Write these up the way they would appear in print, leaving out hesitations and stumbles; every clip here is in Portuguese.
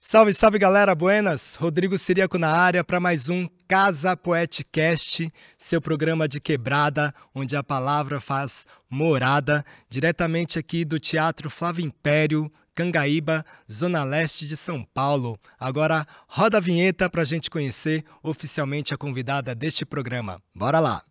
Salve, salve galera, buenas! Rodrigo Siriaco na área para mais um Casa Poeticast, seu programa de quebrada, onde a palavra faz morada, diretamente aqui do Teatro Flávio Império, Cangaíba, Zona Leste de São Paulo. Agora roda a vinheta para a gente conhecer oficialmente a convidada deste programa. Bora lá!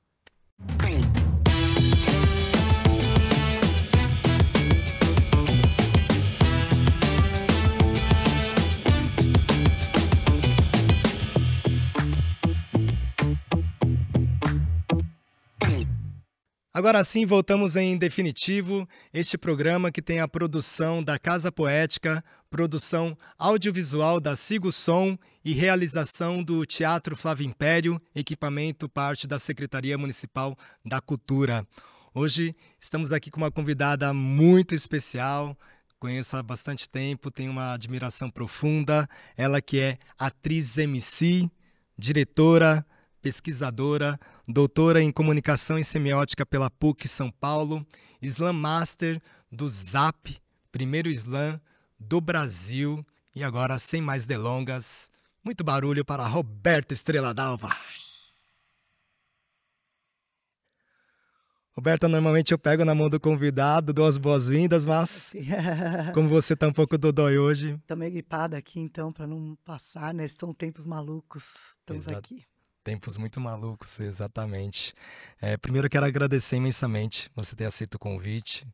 Agora sim, voltamos em definitivo, este programa que tem a produção da Casa Poética, produção audiovisual da Sigo Som e realização do Teatro Flávio Império, equipamento parte da Secretaria Municipal da Cultura. Hoje estamos aqui com uma convidada muito especial, conheço há bastante tempo, tenho uma admiração profunda, ela que é atriz MC, diretora, pesquisadora, doutora em Comunicação e Semiótica pela PUC São Paulo, Slam Master do ZAP, primeiro Slam do Brasil. E agora, sem mais delongas, muito barulho para Roberta Estrela Dalva. Roberta, normalmente eu pego na mão do convidado, dou as boas-vindas, mas como você tá um pouco dodói hoje... Tô meio gripada aqui, então, para não passar, né? Estão tempos malucos, estamos aqui. Tempos muito malucos, exatamente. Primeiro eu quero agradecer imensamente você ter aceito o convite.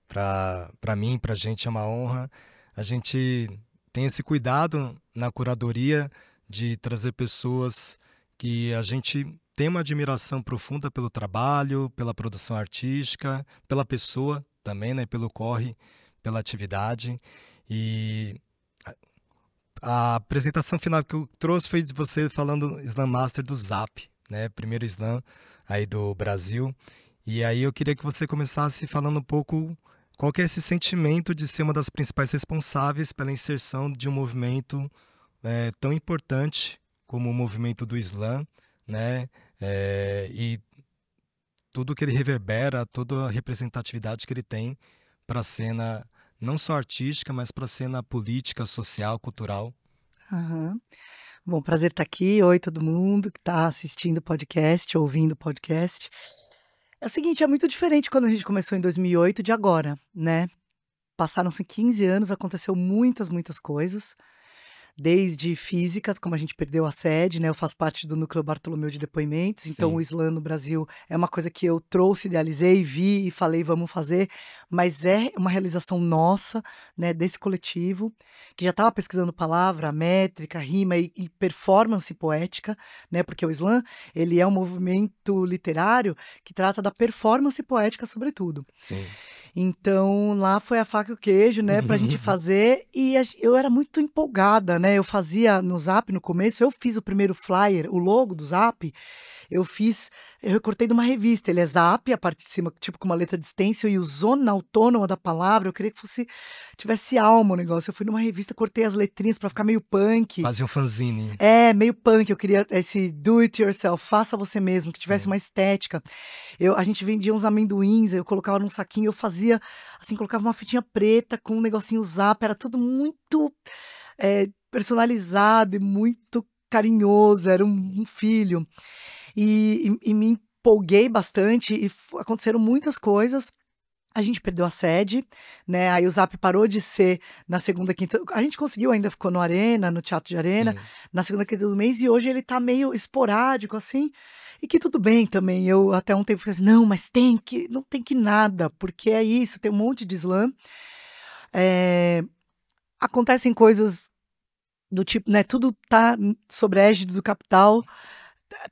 Para mim, para a gente é uma honra. A gente tem esse cuidado na curadoria de trazer pessoas que a gente tem uma admiração profunda pelo trabalho, pela produção artística, pela pessoa também, né? Pelo corre, pela atividade. E a apresentação final que eu trouxe foi de você falando Slam Master do ZAP, né? Primeiro Slam aí do Brasil. E aí eu queria que você começasse falando um pouco qual que é esse sentimento de ser uma das principais responsáveis pela inserção de um movimento tão importante como o movimento do Slam, né? E tudo que ele reverbera, toda a representatividade que ele tem para a cena não só artística, mas para a cena política, social, cultural. Uhum. Bom, prazer estar aqui. Oi, todo mundo que está assistindo o podcast, ouvindo o podcast. É o seguinte, é muito diferente quando a gente começou em 2008 de agora, né? Passaram-se 15 anos, aconteceu muitas coisas. Desde físicas, como a gente perdeu a sede, né? Eu faço parte do Núcleo Bartolomeu de Depoimentos, então o Slam no Brasil é uma coisa que eu trouxe, idealizei, vi e falei, vamos fazer, mas é uma realização nossa, né? Desse coletivo, que já estava pesquisando palavra, métrica, rima e performance poética, né? Porque o Slam, ele é um movimento literário que trata da performance poética, sobretudo. Sim. Então, lá foi a faca e o queijo, né, pra gente fazer, e eu era muito empolgada, né, eu fazia no Zap no começo, eu fiz o primeiro flyer, o logo do Zap, eu recortei de uma revista, ele é Zap, a parte de cima, tipo, com uma letra de stencil, e o zona autônoma da palavra, eu queria que tivesse alma o negócio, eu fui numa revista, cortei as letrinhas pra ficar meio punk. Quase um fanzine. Meio punk, eu queria esse do it yourself, faça você mesmo, que tivesse uma estética. A gente vendia uns amendoins, eu colocava num saquinho, eu fazia, assim, colocava uma fitinha preta com um negocinho Zap, era tudo muito personalizado e muito carinhoso, era um filho. E me empolguei bastante e aconteceram muitas coisas. A gente perdeu a sede, né? Aí o Zap parou de ser na segunda, quinta. A gente conseguiu, ainda ficou no Arena, no Teatro de Arena, na segunda, quinta do mês, e hoje ele tá meio esporádico, assim. E que tudo bem também. Eu até um tempo falei assim, não, mas não tem que nada, porque é isso, tem um monte de Slam. Acontecem coisas do tipo, né? Tudo tá sobre a égide do capital,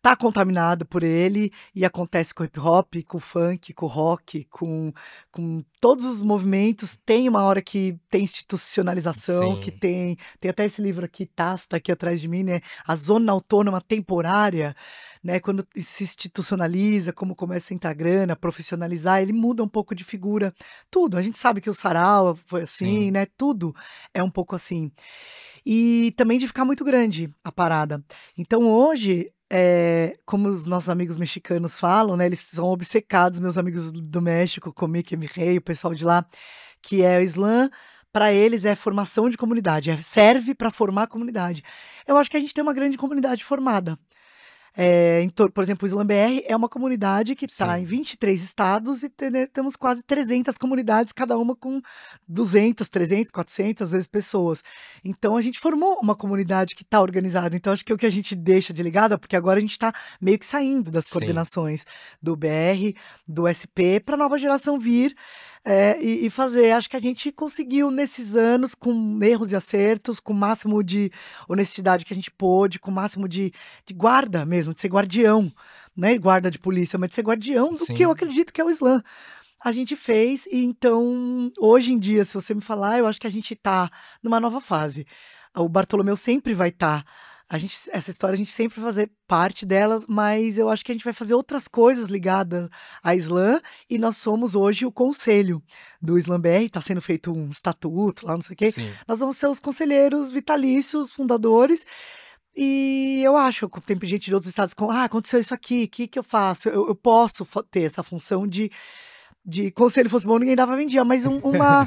tá contaminado por ele, e acontece com o hip hop, com o funk, com o rock, com todos os movimentos. Tem uma hora que tem institucionalização, que tem até esse livro aqui, tá aqui atrás de mim, né? A zona autônoma temporária, né? Quando se institucionaliza, como começa a entrar grana, profissionalizar, ele muda um pouco de figura. Tudo, a gente sabe que o sarau foi assim, né? Tudo é um pouco assim. E também de ficar muito grande a parada. Então hoje, como os nossos amigos mexicanos falam, né? Eles são obcecados, meus amigos do México, Comic, Rei, o pessoal de lá, que é o Slam para eles é formação de comunidade, serve para formar a comunidade. Eu acho que a gente tem uma grande comunidade formada. Por exemplo, o Islã BR é uma comunidade que está em Sim. 23 estados e temos quase 300 comunidades, cada uma com 200, 300, 400, às vezes, pessoas. Então, a gente formou uma comunidade que está organizada. Então, acho que o que a gente deixa de ligado, porque agora a gente está meio que saindo das Sim. coordenações do BR, do SP, para a nova geração vir e fazer. Acho que a gente conseguiu, nesses anos, com erros e acertos, com o máximo de honestidade que a gente pôde, com o máximo de guarda mesmo, de ser guardião, não é guarda de polícia, mas de ser guardião do que eu Sim. acredito que é o Islã. A gente fez, e então, hoje em dia, se você me falar, eu acho que a gente está numa nova fase. O Bartolomeu sempre vai estar. Essa história a gente sempre vai fazer parte delas, mas eu acho que a gente vai fazer outras coisas ligadas à Islã, e nós somos hoje o conselho do Islã BR, está sendo feito um estatuto lá, não sei o quê. Sim. Nós vamos ser os conselheiros vitalícios, fundadores, e eu acho que tem gente de outros estados com, aconteceu isso aqui, o que eu faço? Eu posso ter essa função de conselho. Fosse bom, ninguém dava vendia, mas uma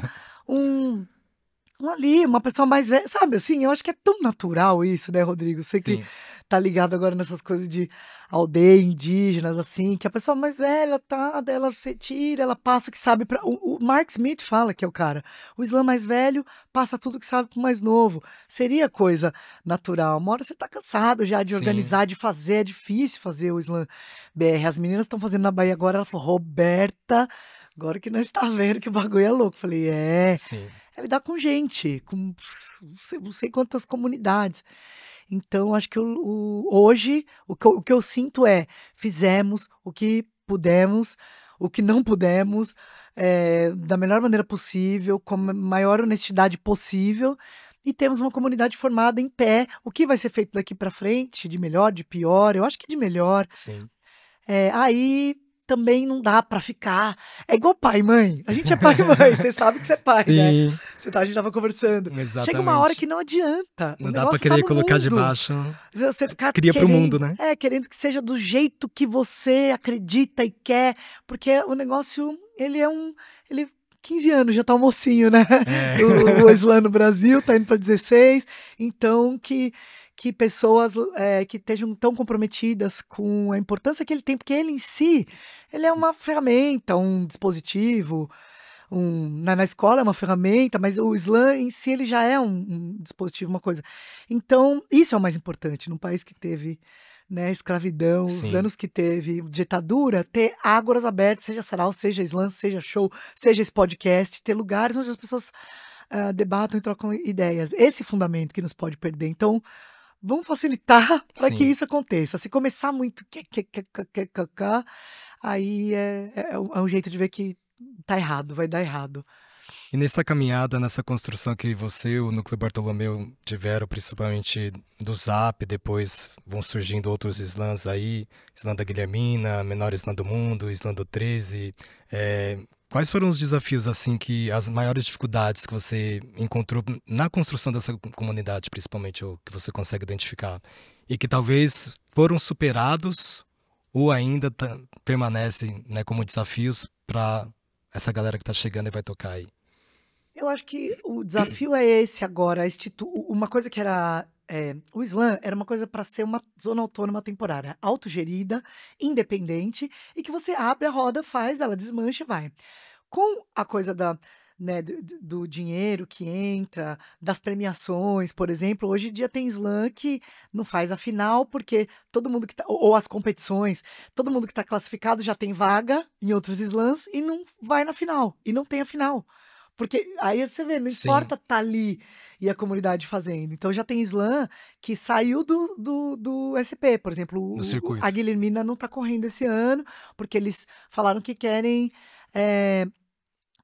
pessoa mais velha, sabe, assim, eu acho que é tão natural isso, né, Rodrigo? Você que Sim. tá ligado agora nessas coisas de aldeia, indígenas, assim, que a pessoa mais velha tá, dela você tira, ela passa o que sabe para o Mark Smith fala que é o cara, o Islã mais velho passa tudo que sabe pro mais novo, seria coisa natural. Uma hora você tá cansado já de Sim. organizar, de fazer, é difícil fazer o Islã BR. As meninas estão fazendo na Bahia agora, ela falou, Roberta, agora que nós tá vendo que o bagulho é louco. Falei, Sim. é lidar com gente, com não sei quantas comunidades. Então, acho que hoje, o que eu sinto é, fizemos o que pudemos, o que não pudemos, da melhor maneira possível, com a maior honestidade possível, e temos uma comunidade formada em pé. O que vai ser feito daqui para frente, de melhor, de pior? Eu acho que de melhor. Sim. Aí também não dá pra ficar. É igual pai e mãe. A gente é pai e mãe, você sabe que você é pai, né? Sim. A gente tava conversando. Chega uma hora Exatamente. que não adianta. O Não dá pra negócio tá querer no colocar mundo. debaixo. Você ficar Cria pro mundo, querendo, né? querendo que seja do jeito que você acredita e quer, porque o negócio, ele 15 anos já tá um mocinho, né? É. O Islã no Brasil tá indo para 16, então que pessoas que estejam tão comprometidas com a importância que ele tem, porque ele em si, ele é uma ferramenta, um dispositivo, na escola é uma ferramenta, mas o Islã em si ele já é um dispositivo, uma coisa. Então, isso é o mais importante, num país que teve, né, escravidão, os Sim. anos que teve ditadura, ter ágoras abertas, seja sarau, seja Islã, seja show, seja esse podcast, ter lugares onde as pessoas debatam e trocam ideias. Esse fundamento que nos pode perder. Então, vamos facilitar para que Sim. isso aconteça. Se começar muito aí é um jeito de ver que tá errado, vai dar errado. E nessa caminhada, nessa construção que você e o Núcleo Bartolomeu tiveram, principalmente do Zap, depois vão surgindo outros slams aí, Slam da Guilhermina, Menor Slam do Mundo, Slam do 13. Quais foram os desafios, assim, as maiores dificuldades que você encontrou na construção dessa comunidade, principalmente, ou que você consegue identificar? E que talvez foram superados ou ainda permanecem, né, como desafios para essa galera que está chegando e vai tocar aí? Eu acho que o desafio é esse agora, uma coisa que era o Islã era uma coisa para ser uma zona autônoma temporária, autogerida, independente, e que você abre a roda, faz, ela desmancha e vai. Com a coisa né, do dinheiro que entra, das premiações, por exemplo, hoje em dia tem Islã que não faz a final, porque todo mundo que tá, ou as competições, todo mundo que está classificado já tem vaga em outros Islãs e não vai na final, e não tem a final. Porque aí você vê, não Sim. importa tá ali e a comunidade fazendo. Então já tem Islã que saiu do SP, por exemplo, No a circuito. Guilhermina não tá correndo esse ano, porque eles falaram que querem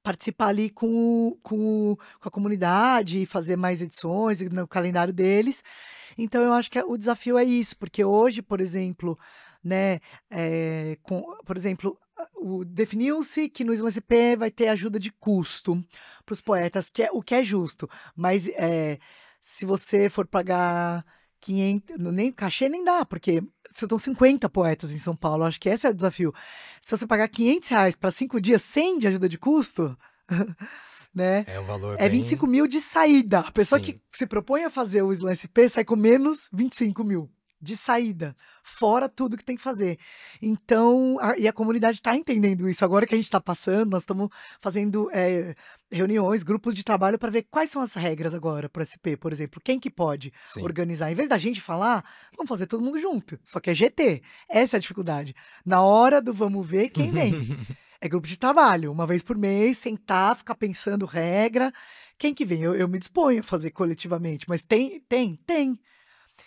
participar ali com a comunidade, fazer mais edições no calendário deles. Então eu acho que o desafio é isso, porque hoje, por exemplo, né, por exemplo, definiu-se que no Islã SP vai ter ajuda de custo para os poetas, o que é justo, mas se você for pagar 500, nem cachê nem dá, porque estão 50 poetas em São Paulo, acho que esse é o desafio. Se você pagar R$ 500 para 5 dias sem de ajuda de custo, né? É um valor É 25 mil de saída. A pessoa Sim. que se propõe a fazer o Slam SP sai com menos 25 mil de saída, fora tudo que tem que fazer. Então, e a comunidade está entendendo isso. Agora que a gente está passando, nós estamos fazendo reuniões, grupos de trabalho para ver quais são as regras agora para o SP, por exemplo. Quem que pode Sim. organizar? Em vez da gente falar, vamos fazer todo mundo junto. Só que é GT. Essa é a dificuldade. Na hora do vamos ver, quem vem? É grupo de trabalho, uma vez por mês, sentar, ficar pensando regra. Quem que vem? Eu me disponho a fazer coletivamente, mas tem.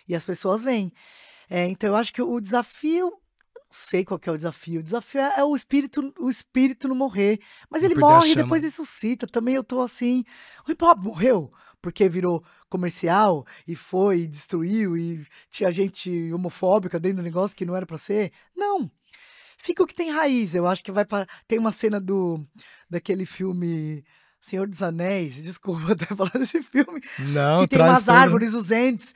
E as pessoas vêm. Então eu acho que o desafio, eu não sei qual que é o desafio. O desafio é o espírito não morrer. Mas Não ele perder a morre e chama. depois ressuscita. Também eu tô assim. O hip hop morreu porque virou comercial e foi, e destruiu, e tinha gente homofóbica dentro do negócio que não era pra ser. Não. Fica o que tem raiz. Eu acho que vai para. Tem uma cena daquele filme Senhor dos Anéis, desculpa até falar desse filme, Não, que tem traz umas todo. árvores, os entes,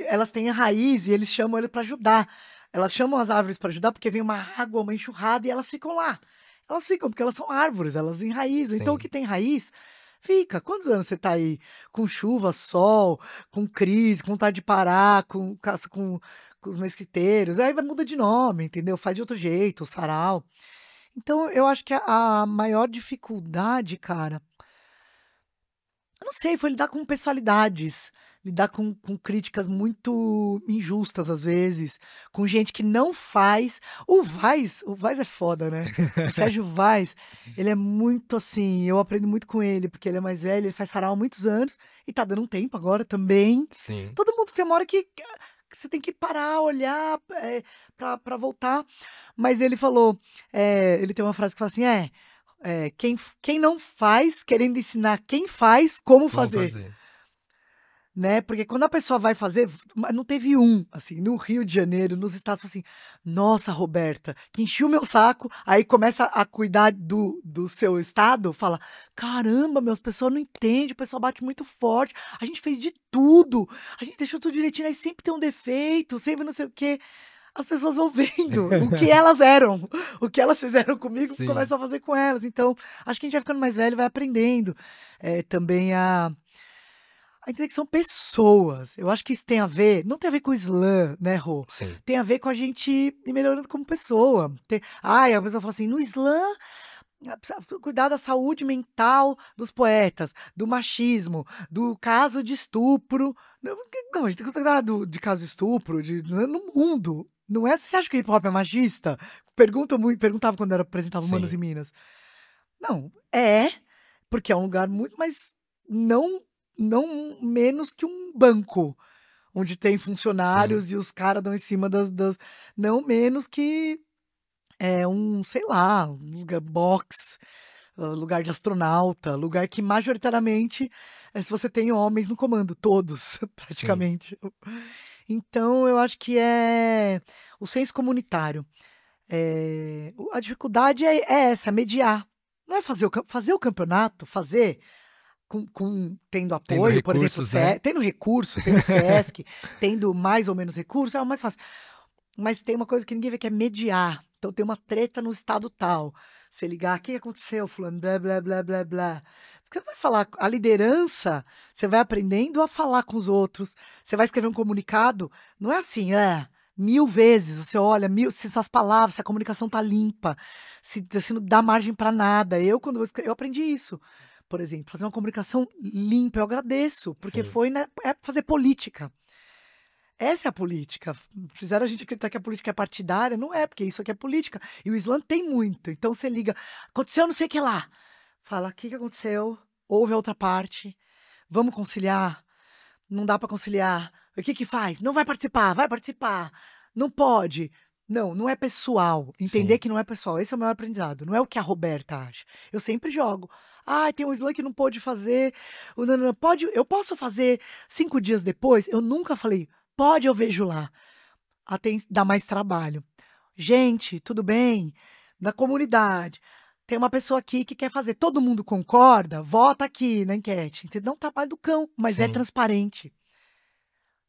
elas têm a raiz e eles chamam ele para ajudar. Elas chamam as árvores para ajudar porque vem uma água, uma enxurrada e elas ficam lá. Elas ficam porque elas são árvores, elas enraizam. Então o Sim. que tem raiz fica. Quantos anos você tá aí com chuva, sol, com crise, com vontade de parar, com os mesquiteiros? Aí vai muda de nome, entendeu? Faz de outro jeito, o sarau. Então eu acho que a maior dificuldade, cara, eu não sei, foi lidar com pessoalidades, lidar com críticas muito injustas às vezes, com gente que não faz. O Vaz é foda, né? O Sérgio Vaz, ele é muito assim, eu aprendo muito com ele, porque ele é mais velho, ele faz sarau há muitos anos e tá dando um tempo agora também. Sim. Todo mundo tem uma hora que você tem que parar, olhar, pra voltar. Mas ele falou, ele tem uma frase que fala assim, quem não faz, querendo ensinar quem faz como Como fazer, fazer? né? Porque quando a pessoa vai fazer, não teve assim, no Rio de Janeiro, nos estados, falou assim, nossa, Roberta, que encheu o meu saco, aí começa a cuidar do seu estado, fala, caramba, as pessoas não entendem, o pessoal bate muito forte, a gente fez de tudo, a gente deixou tudo direitinho, aí sempre tem um defeito, sempre não sei o quê. As pessoas vão vendo o que elas eram, o que elas fizeram comigo, Sim. começam a fazer com elas. Então, acho que a gente vai ficando mais velho, vai aprendendo também a entender que são pessoas. Eu acho que isso tem a ver, não tem a ver com o slam, né, Rô? Sim. Tem a ver com a gente ir melhorando como pessoa. A pessoa fala assim, no slam, precisa cuidar da saúde mental dos poetas, do machismo, do caso de estupro. Não, a gente tem que cuidar de caso de estupro no mundo. Não é? Você acha que o hip hop é machista? Perguntava quando eu apresentava Manas Sim. e Minas. Não, porque é um lugar muito, mas não, não menos que um banco, onde tem Sim. funcionários e os caras dão em cima não menos que sei lá, um lugar box, lugar de astronauta, lugar que majoritariamente se você tem homens no comando, todos, Sim. praticamente. Então eu acho que é o senso comunitário. A dificuldade é essa, mediar. Não é fazer o campeonato, fazer tendo Tendo apoio, por exemplo, recursos, né? tendo recurso, tendo Sesc, tendo mais ou menos recurso, é o mais fácil. Mas tem uma coisa que ninguém vê que é mediar. Então tem uma treta no estado tal. Você ligar, o que aconteceu, fulano? Blá, blá, blá, blá, blá. Porque você vai falar, a liderança, você vai aprendendo a falar com os outros. Você vai escrever um comunicado, não é assim, 1000 vezes. Você olha, se suas palavras, se a comunicação tá limpa, se não dá margem para nada. Quando eu aprendi isso. Por exemplo, fazer uma comunicação limpa, eu agradeço, porque Sim. foi, né, fazer política. Essa é a política. Fizeram a gente acreditar que a política é partidária. Não é, porque isso aqui é política. E o Islã tem muito. Então você liga, aconteceu não sei o que lá. Fala, o que aconteceu? Houve a outra parte. Vamos conciliar? Não dá para conciliar. O que faz? Não vai participar, vai participar. Não pode. Não, não é pessoal. Entender Sim. que não é pessoal. Esse é o maior aprendizado. Não é o que a Roberta acha. Eu sempre jogo. Tem um Islã que não pôde fazer. Eu posso fazer 5 dias depois? Eu nunca falei, pode, eu vejo lá. Dá mais trabalho. Gente, tudo bem? Na comunidade. Tem uma pessoa aqui que quer fazer. Todo mundo concorda? Vota aqui na enquete. Entendeu? É um trabalho do cão, mas é Sim. transparente.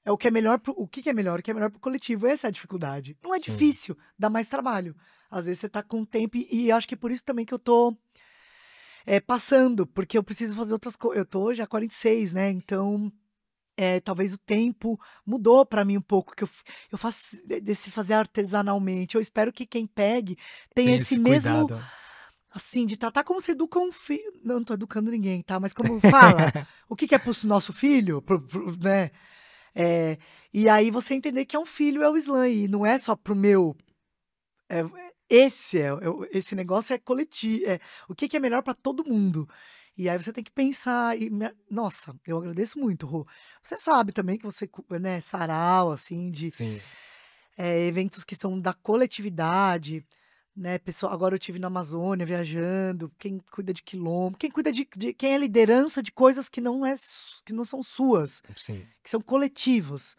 É o que é melhor o que é melhor? O que é melhor pro coletivo. Essa é a dificuldade. Não é Sim. difícil, dá mais trabalho. Às vezes você tá com tempo e acho que é por isso também que eu tô passando, porque eu preciso fazer outras coisas. Eu tô já 46, né? Então, talvez o tempo mudou para mim um pouco, que eu faço desse fazer artesanalmente. Eu espero que quem pegue tenha Tem esse esse mesmo, cuidado. assim, de tratar como se educa um filho. Não tô educando ninguém, tá? Mas como fala, o que que é pro nosso filho, né? É, e aí você entender que é um filho, é o slam, e não é só pro meu. É, esse negócio é coletivo. O que que é melhor para todo mundo? E aí você tem que pensar. Nossa, eu agradeço muito, Rô. Você sabe também que você, né, sarau, assim, de Sim, eventos que são da coletividade, né? Pessoal, agora eu tive na Amazônia viajando. Quem cuida de quilombo, quem cuida quem é liderança de coisas que que não são suas, sim. que são coletivos.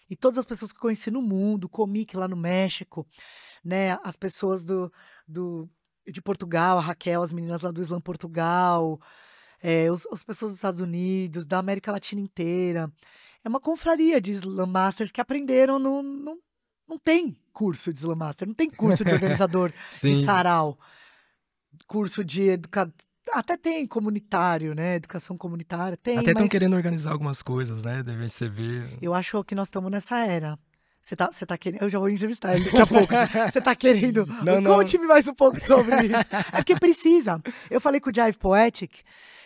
E todas as pessoas que eu conheci no mundo, Comic lá no México, né, as pessoas do de Portugal, a Raquel, as meninas lá do Slam Portugal, as pessoas dos Estados Unidos, da América Latina inteira. É uma confraria de Slam Masters que aprenderam não tem curso de Slam Master, não tem curso de organizador de Sim. sarau, curso de até tem comunitário, né, educação comunitária, tem, Até estão mas querendo organizar algumas coisas, né, de repente você vê. eu acho que nós estamos nessa era. Você tá querendo. Eu já vou entrevistar ele daqui a pouco. Você tá querendo. Não, não. Conte-me mais um pouco sobre isso. É porque precisa. Eu falei com o Jive Poetic,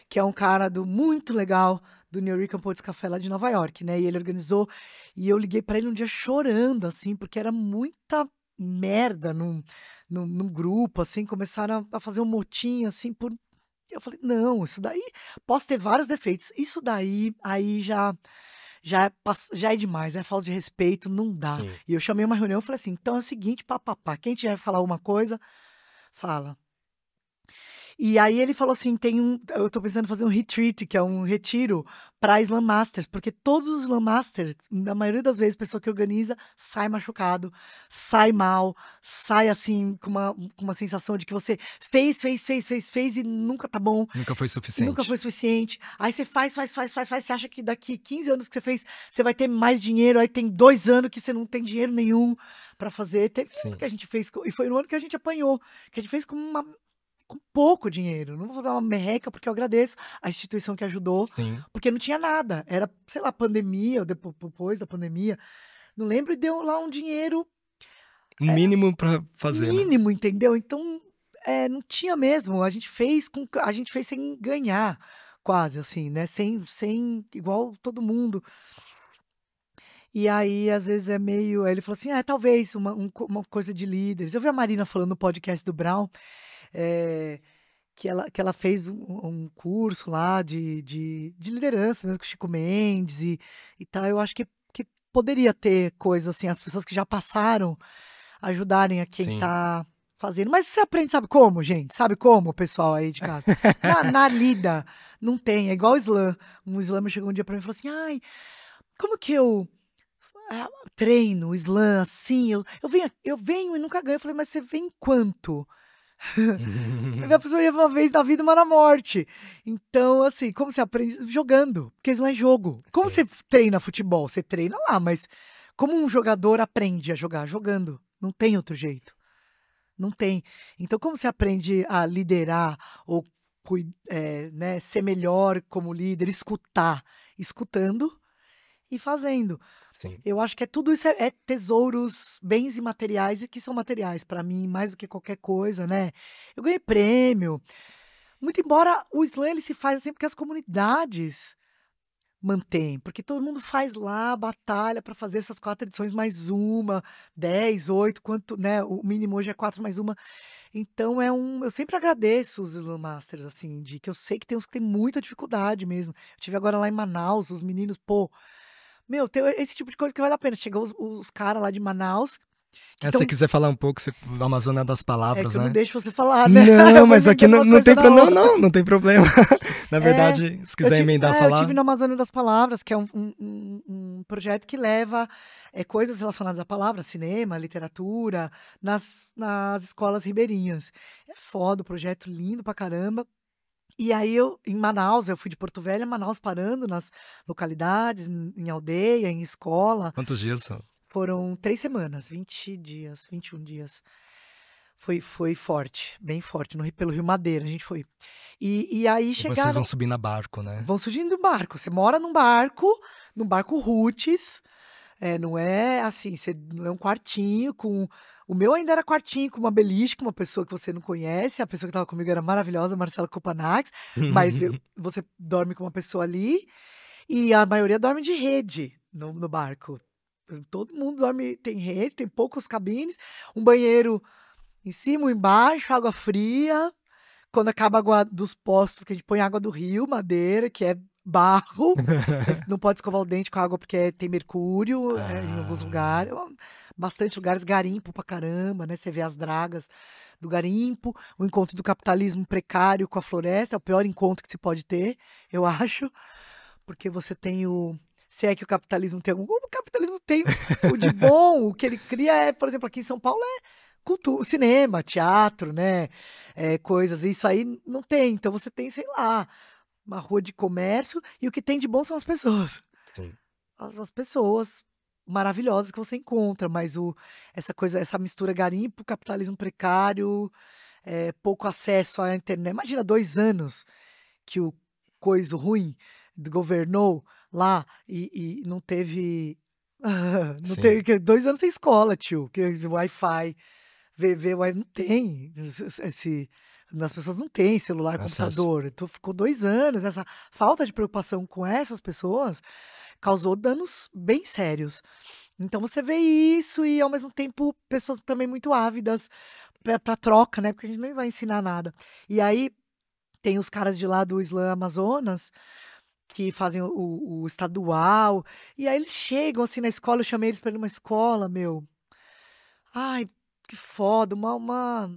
que é um cara muito legal do New York Poets Café lá de Nova York, né? E ele organizou. E eu liguei pra ele um dia chorando, assim, porque era muita merda num grupo, assim. Começaram a fazer um motim, assim, por. Eu falei, não, isso daí. Posso ter vários defeitos. Isso daí, aí já é demais, é falta de respeito, não dá. Sim. E eu chamei uma reunião e falei assim: então é o seguinte, papapá, quem tiver falar alguma coisa, fala. E aí ele falou assim: eu tô pensando em fazer um retreat, que é um retiro para Slam Masters, porque todos os Slam Masters, na maioria das vezes, a pessoa que organiza sai machucado, sai mal, sai assim, com uma sensação de que você fez e nunca tá bom. Nunca foi Nunca suficiente. foi suficiente. Aí você faz. Você acha que daqui 15 anos que você fez, você vai ter mais dinheiro. Aí tem 2 anos que você não tem dinheiro nenhum pra fazer. Teve um ano Sim. que a gente fez, e foi no ano que a gente apanhou, que a gente fez com pouco dinheiro. Não vou fazer uma merreca, porque eu agradeço a instituição que ajudou, Sim. porque não tinha nada. Era, sei lá, pandemia, ou depois da pandemia. Não lembro, e deu lá um dinheiro O mínimo pra fazer, né. mínimo, entendeu? Então, não tinha mesmo. A gente fez sem ganhar, quase assim, né? Sem igual todo mundo. E aí, às vezes, é meio. Aí ele falou assim: talvez uma coisa de líderes. Eu vi a Marina falando no podcast do Brown, eh, que ela fez um curso lá de liderança mesmo com o Chico Mendes e tal. Eu acho que poderia ter coisa assim, as pessoas que já passaram ajudarem a quem Sim. tá fazendo. Mas você aprende, sabe como, gente? Sabe como, pessoal aí de casa? Na lida, não tem. É igual o slam. Um slammer chegou um dia pra mim e falou assim: ai, como que eu treino slam assim? Eu venho e nunca ganho. Eu falei, mas você vem quanto? A pessoa ia uma vez na vida, uma na morte. Então, assim, como você aprende? Jogando, porque isso não é jogo. Como Sim. você treina futebol? Você treina lá, mas como um jogador aprende a jogar? Jogando. Não tem outro jeito. Não tem. Então, como você aprende a liderar ou né, ser melhor como líder? Escutar. Escutando e fazendo. Sim. Eu acho que tudo isso é tesouros, bens imateriais e que são materiais para mim, mais do que qualquer coisa, né. Eu ganhei prêmio, muito embora o slam ele se faz, assim, porque as comunidades mantêm, porque todo mundo faz lá, batalha para fazer essas 4 edições mais uma, 10, 8, quanto, né, o mínimo hoje é 4 mais uma. Então eu sempre agradeço os Slam Masters, assim, de que eu sei que tem uns que têm muita dificuldade mesmo. Eu tive agora lá em Manaus, os meninos, pô, meu, tem esse tipo de coisa que vale a pena. Chegou os caras lá de Manaus, que Se você estão. quiser falar um pouco, você do Amazônia das É Palavras, que eu não né. deixo você falar, né? Não, Eu vou mas aqui emendando não uma não coisa tem na não, outra. não, não tem problema. Na É, verdade, se quiser emendar eu falar. tive na Amazônia das Palavras, que é um projeto que leva coisas relacionadas à palavra, cinema, literatura, nas escolas ribeirinhas. É foda, o projeto lindo pra caramba. E aí em Manaus, eu fui de Porto Velho a Manaus, parando nas localidades, em aldeia, em escola. Quantos dias são? Foram 3 semanas, 20 dias, 21 dias. Foi forte, bem forte, pelo Rio Madeira a gente foi. E aí E vocês chegaram, vão subir na barco, né? vão surgindo do barco. Você mora num barco roots, não é assim, você não é um quartinho com. O meu ainda era quartinho com uma beliche, com uma pessoa que você não conhece. A pessoa que estava comigo era maravilhosa, Marcela Kopanax, mas você dorme com uma pessoa ali e a maioria dorme de rede no barco. Todo mundo dorme, tem rede, tem poucos cabines, um banheiro em cima, um embaixo, água fria. Quando acaba a água dos postos, que a gente põe água do rio, Madeira, que é barro. Não pode escovar o dente com água porque tem mercúrio, em alguns lugares. Ah, Bastante lugares, garimpo pra caramba, né? Você vê as dragas do garimpo, o encontro do capitalismo precário com a floresta, é o pior encontro que se pode ter, eu acho. Porque você tem o. Se é que o capitalismo tem algum. O capitalismo tem o de bom, o que ele cria é, por exemplo, aqui em São Paulo é cultura, cinema, teatro, né? Coisas. Isso aí não tem. Então você tem, sei lá, uma rua de comércio e o que tem de bom são as pessoas. sim. As pessoas maravilhosas que você encontra, mas essa coisa, essa mistura garimpo, capitalismo precário, pouco acesso à internet. Imagina 2 anos que o coisa ruim governou lá e não teve. Não Sim. teve 2 anos sem escola, tio. Que Wi-Fi, não tem. As pessoas não têm celular, Acesso. computador. Então ficou 2 anos. Essa falta de preocupação com essas pessoas causou danos bem sérios. Então você vê isso e ao mesmo tempo pessoas também muito ávidas para troca, né? Porque a gente nem vai ensinar nada. E aí tem os caras de lá do Islã Amazonas que fazem o estadual. E aí eles chegam assim na escola, eu chamei eles para ir numa escola, meu. Ai, que foda, uma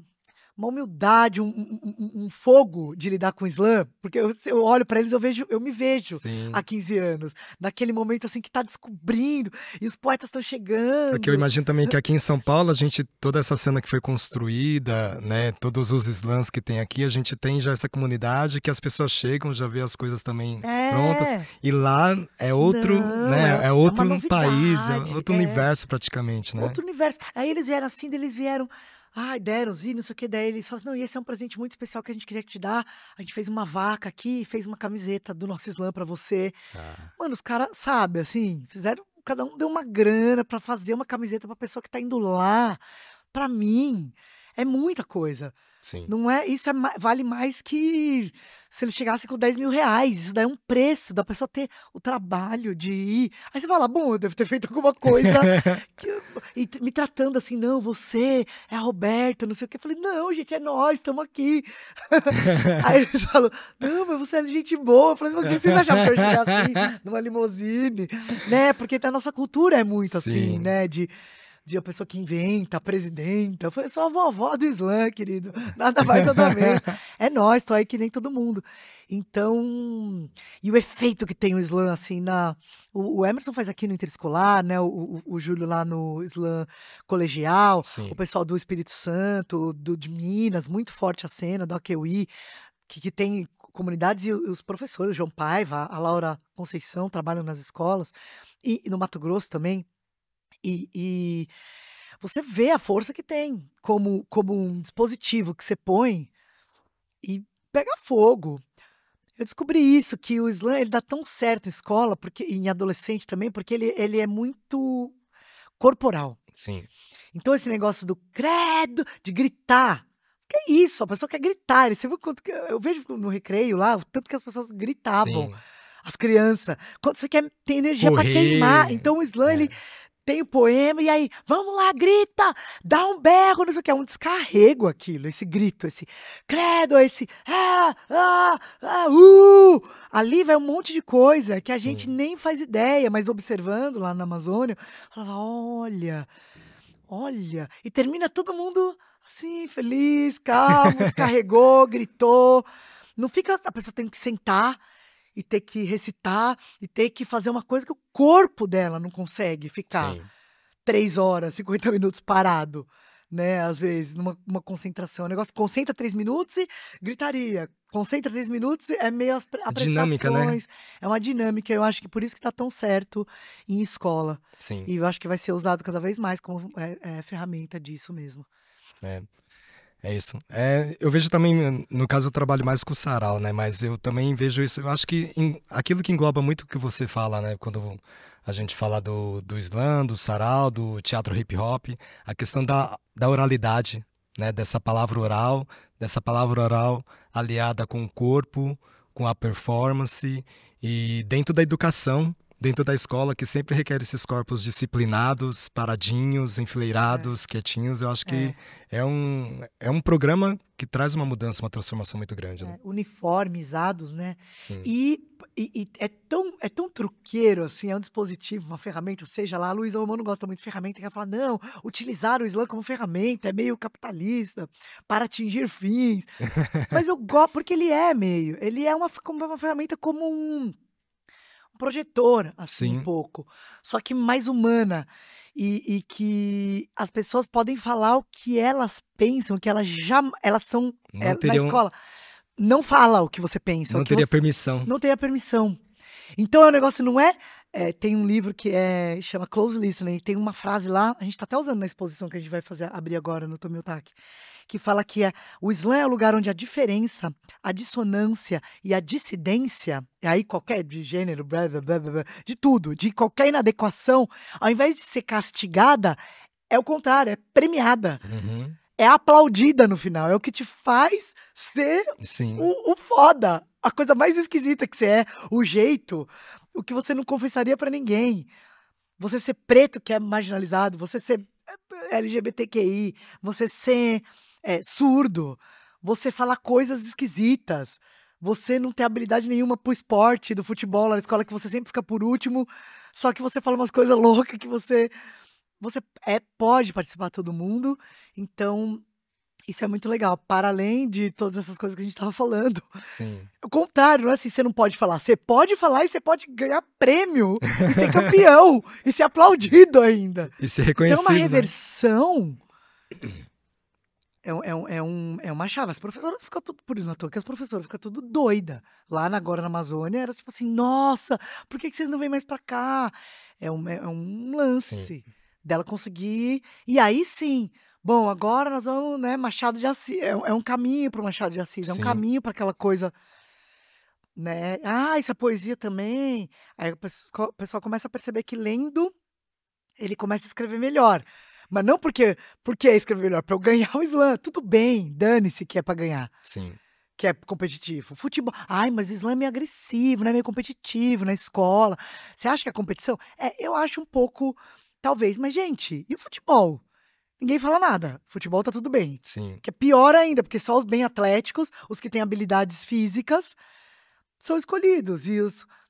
humildade, um fogo de lidar com o Islã, porque eu olho para eles, eu me vejo há Sim. 15 anos, naquele momento assim que tá descobrindo, e os poetas estão Porque eu chegando. imagino também que aqui em São Paulo, a gente, toda essa cena que foi construída, né, todos os slams que tem aqui, a gente tem já essa comunidade que as pessoas chegam, já vê as coisas também prontas, É, e lá é outro, não, né, é é uma outro país, é novidade, outro universo praticamente, né? outro universo. Aí eles vieram assim, daí eles vieram, ai, deram, e não sei o que, daí eles falaram assim, não, e esse é um presente muito especial que a gente queria te dar, a gente fez uma vaca aqui, fez uma camiseta do nosso slam pra você. Ah, Mano, os caras, sabe, assim, fizeram, cada um deu uma grana pra fazer uma camiseta pra pessoa que tá indo lá. Pra mim, é muita coisa. sim. Não é, isso vale mais que se ele chegasse com 10.000 reais. Isso daí é um preço da pessoa ter o trabalho de ir. Aí você fala, bom, eu devo ter feito alguma coisa me tratando assim, não, você é a Roberta, não sei o que. Eu falei, não, gente, é nós, estamos aqui. Aí eles falam, não, mas você é gente boa. Eu falei, mas o que vocês achavam que eu ia chegar assim, numa limusine? Né? Porque a nossa cultura é muito assim, Sim. né? De a pessoa que inventa, a presidenta. Eu falei, sou a vovó do Islã, querido. Nada mais, nada menos. É nós, tô aí que nem todo mundo. Então, e o efeito que tem o Islã, assim, o Emerson faz aqui no Interescolar, né? O Júlio lá no Islã Colegial, o Sim. pessoal do Espírito Santo, de Minas, muito forte a cena, do Acauí, que tem comunidades e os professores, o João Paiva, a Laura Conceição, trabalham nas escolas, e no Mato Grosso também. E você vê a força que tem como um dispositivo que você põe e pega fogo. Eu descobri isso, que o slam ele dá tão certo em escola, porque em adolescente também, porque ele é muito corporal. Sim. Então esse negócio do credo, de gritar, que é isso, a pessoa quer gritar. Você viu quanto que eu vejo no recreio lá, o tanto que as pessoas gritavam, Sim. as crianças, quando você quer ter energia para queimar. Correr. Então o slam ele É. tem o poema, e aí, vamos lá, grita, dá um berro, não sei o que, é um descarrego aquilo, esse grito, esse credo, esse ali vai um monte de coisa que a gente Sim. nem faz ideia, mas observando lá na Amazônia, falava, olha, olha, e termina todo mundo assim, feliz, calmo, descarregou, gritou, não fica, a pessoa tem que sentar e ter que recitar e ter que fazer uma coisa que o corpo dela não consegue ficar Sim. 3 horas, 50 minutos parado, né? Às vezes, numa concentração. O negócio concentra 3 minutos e gritaria. Concentra 3 minutos, é meio Dinâmica, né? apresentações. É uma dinâmica. Eu acho que por isso que tá tão certo em escola. Sim. E eu acho que vai ser usado cada vez mais como ferramenta disso mesmo. É. É isso. Eu vejo também, no caso eu trabalho mais com sarau, né? Mas eu também vejo isso. Eu acho que aquilo que engloba muito o que você fala, né? Quando a gente fala do slam, do sarau, do teatro hip hop, a questão da oralidade, né? Dessa palavra oral aliada com o corpo, com a performance e dentro da educação. Dentro da escola, que sempre requer esses corpos disciplinados, paradinhos, É, enfileirados, quietinhos, eu acho que é. é um programa que traz uma mudança, uma transformação muito grande, né? Uniformizados, né? Sim. E, e é tão truqueiro, assim, é um dispositivo, uma ferramenta, seja lá, a Luísa Romão não gosta muito de ferramenta, que ela fala, não, utilizar o slam como ferramenta é meio capitalista, para atingir fins. Mas eu gosto, porque ele é como uma ferramenta como um projetor, assim, um Sim, pouco, só que mais humana. E que as pessoas podem falar o que elas pensam, que elas são, não na teriam, escola. Não fala o que você pensa, o não que teria você permissão. não tem a permissão. Então, é um negócio não é, tem um livro que chama Close Listening, tem uma frase lá, a gente tá até usando na exposição que a gente vai abrir agora no Tomiotaque, que fala que o slam é o lugar onde a diferença, a dissonância e a dissidência, e aí qualquer de gênero, blá, blá, blá, blá, blá, de tudo, de qualquer inadequação, ao invés de ser castigada, é o contrário, é premiada. Uhum, É aplaudida no final, é o que te faz ser sim, o foda, a coisa mais esquisita que você é, o jeito, o que você não confessaria pra ninguém. Você ser preto que é marginalizado, você ser LGBTQI, você ser surdo, você falar coisas esquisitas, você não ter habilidade nenhuma pro esporte, do futebol lá na escola, que você sempre fica por último, só que você fala umas coisas loucas que você pode participar todo mundo, então isso é muito legal, para além de todas essas coisas que a gente estava falando. sim. O contrário, não é assim, você não pode falar, você pode falar e você pode ganhar prêmio, e ser campeão, e ser aplaudido ainda. E ser Então é uma reconhecido, né? reversão, é uma chave. As professoras ficam tudo, por isso na toa que as professoras ficam tudo doida. Lá agora na Amazônia, era tipo assim, nossa, por que vocês não vêm mais pra cá? É um Sim, lance dela conseguir, e aí sim, bom, agora nós vamos, né, Machado de Assis, é um caminho para o Machado de Assis, é um sim, caminho para aquela coisa, né, isso é poesia também, aí o pessoal começa a perceber que lendo, ele começa a escrever melhor, mas não porque escrever melhor, para eu ganhar o slam, tudo bem, dane-se que é para ganhar, sim, que é competitivo. Futebol, mas o slam é meio agressivo, né, meio competitivo na escola, você acha que é competição? Eu acho um pouco, talvez, mas gente, e o futebol? Ninguém fala nada. Futebol tá tudo bem. sim, Que é pior ainda, porque só os bem atléticos, os que têm habilidades físicas, são escolhidos. E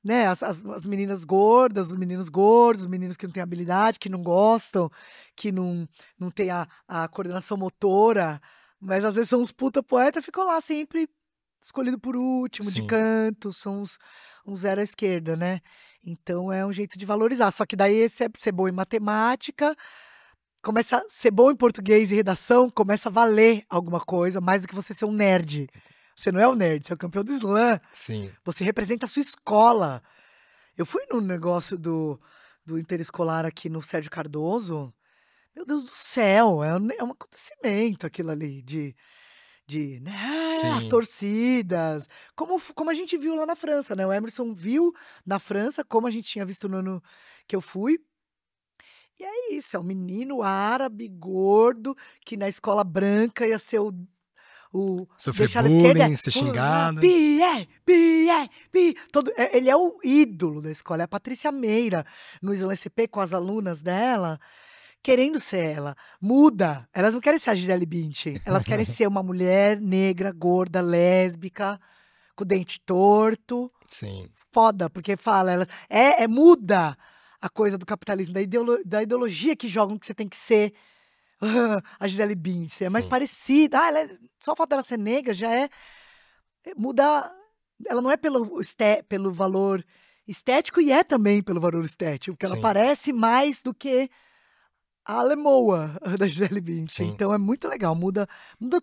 né, as meninas gordas, os meninos gordos, os meninos que não têm habilidade, que não gostam, que não têm a coordenação motora, mas às vezes são uns puta poeta, ficam lá sempre escolhido por último, de sim, canto, são uns zero à esquerda, né? Então é um jeito de valorizar. Só que daí esse é ser bom em matemática, começa a ser bom em português e redação, começa a valer alguma coisa, mais do que você ser um nerd. Você não é um nerd, você é o campeão do slam. sim. Você representa a sua escola. Eu fui num negócio do interescolar aqui no Sérgio Cardoso. Meu Deus do céu, é um acontecimento aquilo ali, né, as Sim, torcidas, como a gente viu lá na França, né? O Emerson viu na França, como a gente tinha visto no ano que eu fui, e é isso, é um menino árabe, gordo, que na escola branca ia ser o sofrer deixar a esquerda bullying, ser xingado. Pierre, Pierre, Pierre, ele é o ídolo da escola, é a Patrícia Meira, no Slam CP com as alunas dela, querendo ser ela. Muda, elas não querem ser a Gisele Bündchen, elas querem ser uma mulher negra, gorda, lésbica, com o dente torto, Sim, foda, porque fala, ela muda a coisa do capitalismo, da ideologia que jogam que você tem que ser a Gisele Bündchen, é mais sim, parecida. Só o fato dela ser negra já muda. Ela não é pelo valor estético e é também pelo valor estético, porque ela sim, parece mais do que a Alemoa da Gisele Bündchen. sim. Então é muito legal, muda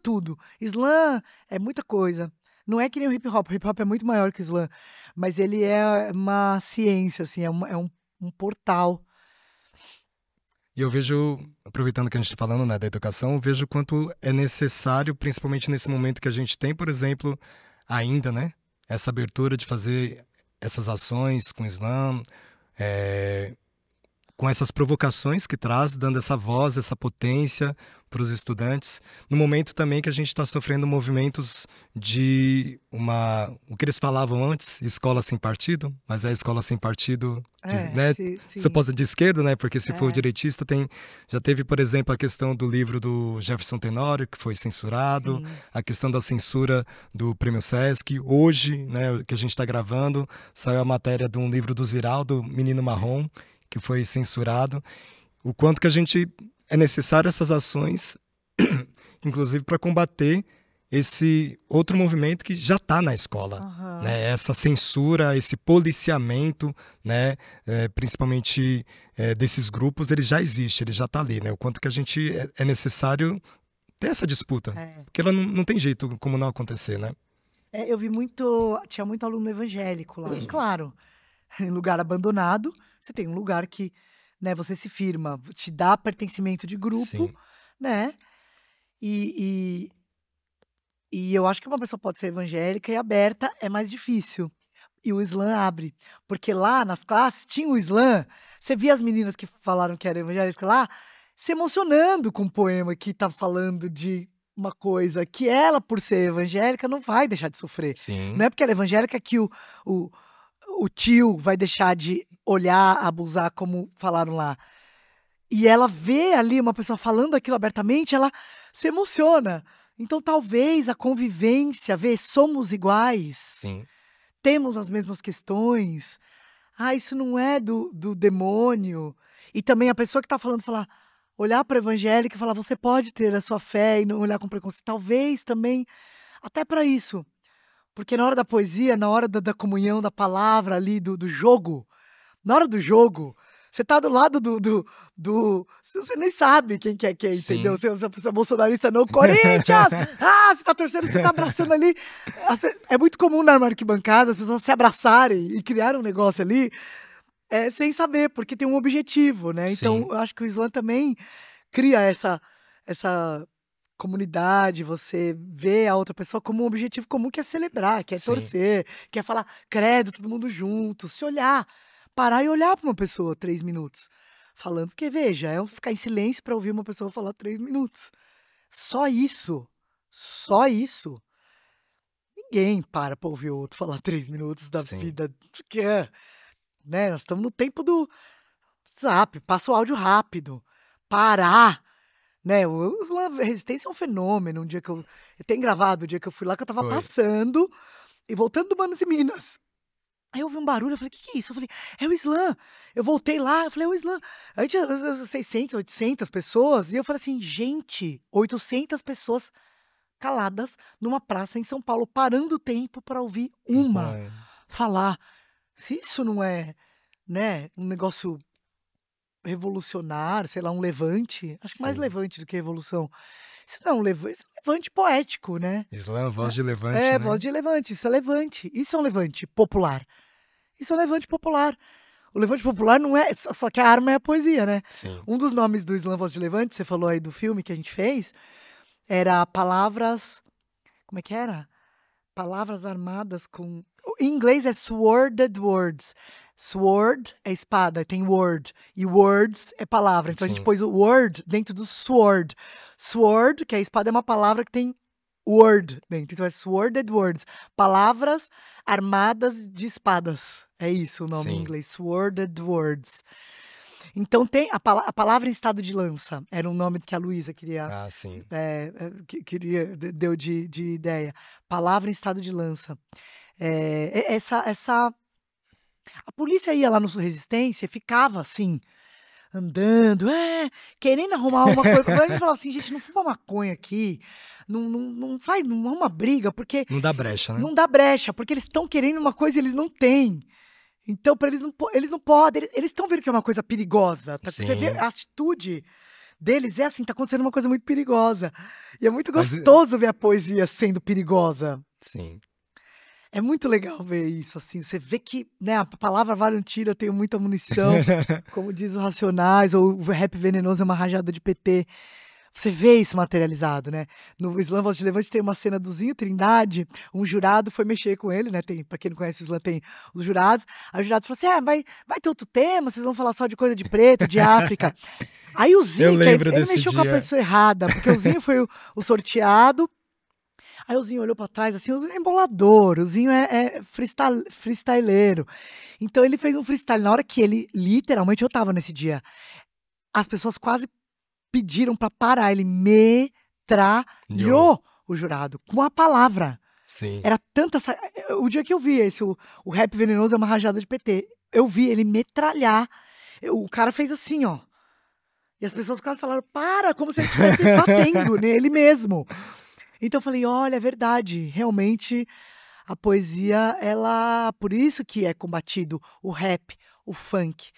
tudo. Slam é muita coisa. Não é que nem o hip hop é muito maior que o slam, mas ele é uma ciência, assim, é um portal. E eu vejo, aproveitando que a gente está falando, né, da educação, eu vejo o quanto é necessário, principalmente nesse momento que a gente tem, por exemplo, ainda, né, essa abertura de fazer essas ações com o Islã, eh, com essas provocações que traz, dando essa voz, essa potência para os estudantes, no momento também que a gente está sofrendo movimentos de o que eles falavam antes, escola sem partido, mas é a escola sem partido, né, você sim. pode de esquerda, né, porque se for É, direitista já teve, por exemplo, a questão do livro do Jefferson Tenório, que foi censurado, sim. a questão da censura do Prêmio Sesc, hoje, né, que a gente está gravando, saiu a matéria de um livro do Ziraldo, Menino Marrom, que foi censurado, o quanto que a gente é necessário essas ações, inclusive para combater esse outro movimento que já está na escola, Aham. né? Essa censura, esse policiamento, né? Principalmente desses grupos, ele já existe, ele já está ali, né? O quanto que a gente é necessário ter essa disputa, É. porque ela não tem jeito como não acontecer, né? Eu vi muito, tinha muito aluno evangélico lá. Claro, em lugar abandonado, você tem um lugar que, né, você se firma, te dá pertencimento de grupo, Sim, né? E, e eu acho que uma pessoa pode ser evangélica e aberta é mais difícil. E o Islã abre. Porque lá nas classes tinha o Islã. Você via as meninas que falaram que eram evangélicas lá se emocionando com um poema que tá falando de uma coisa que ela, por ser evangélica, não vai deixar de sofrer. sim, Não é porque ela é evangélica que o, o tio vai deixar de olhar, abusar, como falaram lá. E ela vê ali uma pessoa falando aquilo abertamente, ela se emociona. Então, talvez a convivência, ver somos iguais, sim, temos as mesmas questões. Ah, isso não é do demônio. E também a pessoa que está falando, falar, olhar para o evangélico e falar, você pode ter a sua fé e não olhar com preconceito. Talvez também, até para isso. Porque na hora da poesia, na hora da comunhão, da palavra ali, do jogo, na hora do jogo, você tá do lado você nem sabe quem que é quem, entendeu? sim. Você é bolsonarista, não, Corinthians! Ah, você tá torcendo, você tá abraçando ali. É muito comum na arquibancada as pessoas se abraçarem e criar um negócio ali, sem saber, porque tem um objetivo, né? Então, Sim, eu acho que o Islã também cria essa comunidade, você vê a outra pessoa como um objetivo comum que é celebrar, que é sim, torcer, que é falar credo, todo mundo junto, se olhar, parar e olhar para uma pessoa 3 minutos falando, porque veja, ficar em silêncio para ouvir uma pessoa falar 3 minutos. Só isso, ninguém para ouvir o outro falar 3 minutos da sim. vida, porque, né, nós estamos no tempo do WhatsApp, passa o áudio rápido, parar. Né, o Slam Resistência é um fenômeno, um dia que eu tenho gravado o dia que eu fui lá, que eu estava Foi. passando e voltando do Manos e Minas. Aí eu ouvi um barulho, eu falei: que é isso?" Eu falei: "É o Islã". Eu voltei lá, eu falei: "É o Islã". Aí tinha 600, 800 pessoas, e eu falei assim: "Gente, 800 pessoas caladas numa praça em São Paulo, parando o tempo para ouvir Não uma é. falar". Se isso não é, né, um negócio revolucionário, sei lá, um levante, acho que mais Sim. levante do que revolução. Isso não é um isso é um levante poético, né. Islã, voz de levante, É, voz né? de levante, isso é levante, isso é um levante popular. Isso é um levante popular. O levante popular não é só que a arma é a poesia, né. Sim, Um dos nomes do Islã Voz de Levante, você falou aí do filme que a gente fez, era palavras, como é que era? Palavras armadas com, em inglês é sworded words. Sword é espada, tem word. E words é palavra. Então a gente sim, pôs o word dentro do sword. Sword, que é espada, é uma palavra que tem word dentro. Então é sworded words. Palavras armadas de espadas. É isso o nome em sim. inglês. Sworded words. Então tem a palavra em estado de lança. Era um nome que a Luísa queria, Ah, sim. deu de ideia. Palavra em estado de lança. Essa a polícia ia lá no Resistência e ficava assim, andando, querendo arrumar uma coisa. A gente falava assim: "Gente, não fuma maconha aqui, não faz, não arruma briga, porque Não dá brecha, né? não dá brecha, porque eles estão querendo uma coisa e eles não têm. Então para eles não podem, eles estão vendo que é uma coisa perigosa, tá, você vê Sim. a atitude deles é assim, tá acontecendo uma coisa muito perigosa. E é muito Mas gostoso ver a poesia sendo perigosa. sim. É muito legal ver isso, assim, você vê que, né, a palavra vale um tiro, eu tenho muita munição, como diz o Racionais, ou o rap venenoso é uma rajada de PT. Você vê isso materializado, né? No Islã Voz de Levante tem uma cena do Zinho Trindade, um jurado foi mexer com ele, né? Tem, pra quem não conhece o Islã, tem os jurados. Aí o jurado falou assim: vai ter outro tema, vocês vão falar só de coisa de preto, de África. Aí o Eu Zinho, lembro ele desse mexeu com a dia. pessoa errada, porque o Zinho foi o sorteado. Aí o Zinho olhou pra trás, assim, o Zinho é embolador, o Zinho é freestyleiro. Então ele fez um freestyle. Na hora que ele, literalmente, eu tava nesse dia, as pessoas quase pediram pra parar. Ele Yo, metralhou o jurado com a palavra. sim. Era tanta. O dia que eu vi esse, o rap venenoso é uma rajada de PT. Eu vi ele metralhar. O cara fez assim, ó. E as pessoas quase falaram, para, como se ele estivesse batendo nele mesmo. Então eu falei, olha, é verdade. Realmente, a poesia, ela. Por isso que é combatido o rap, o funk,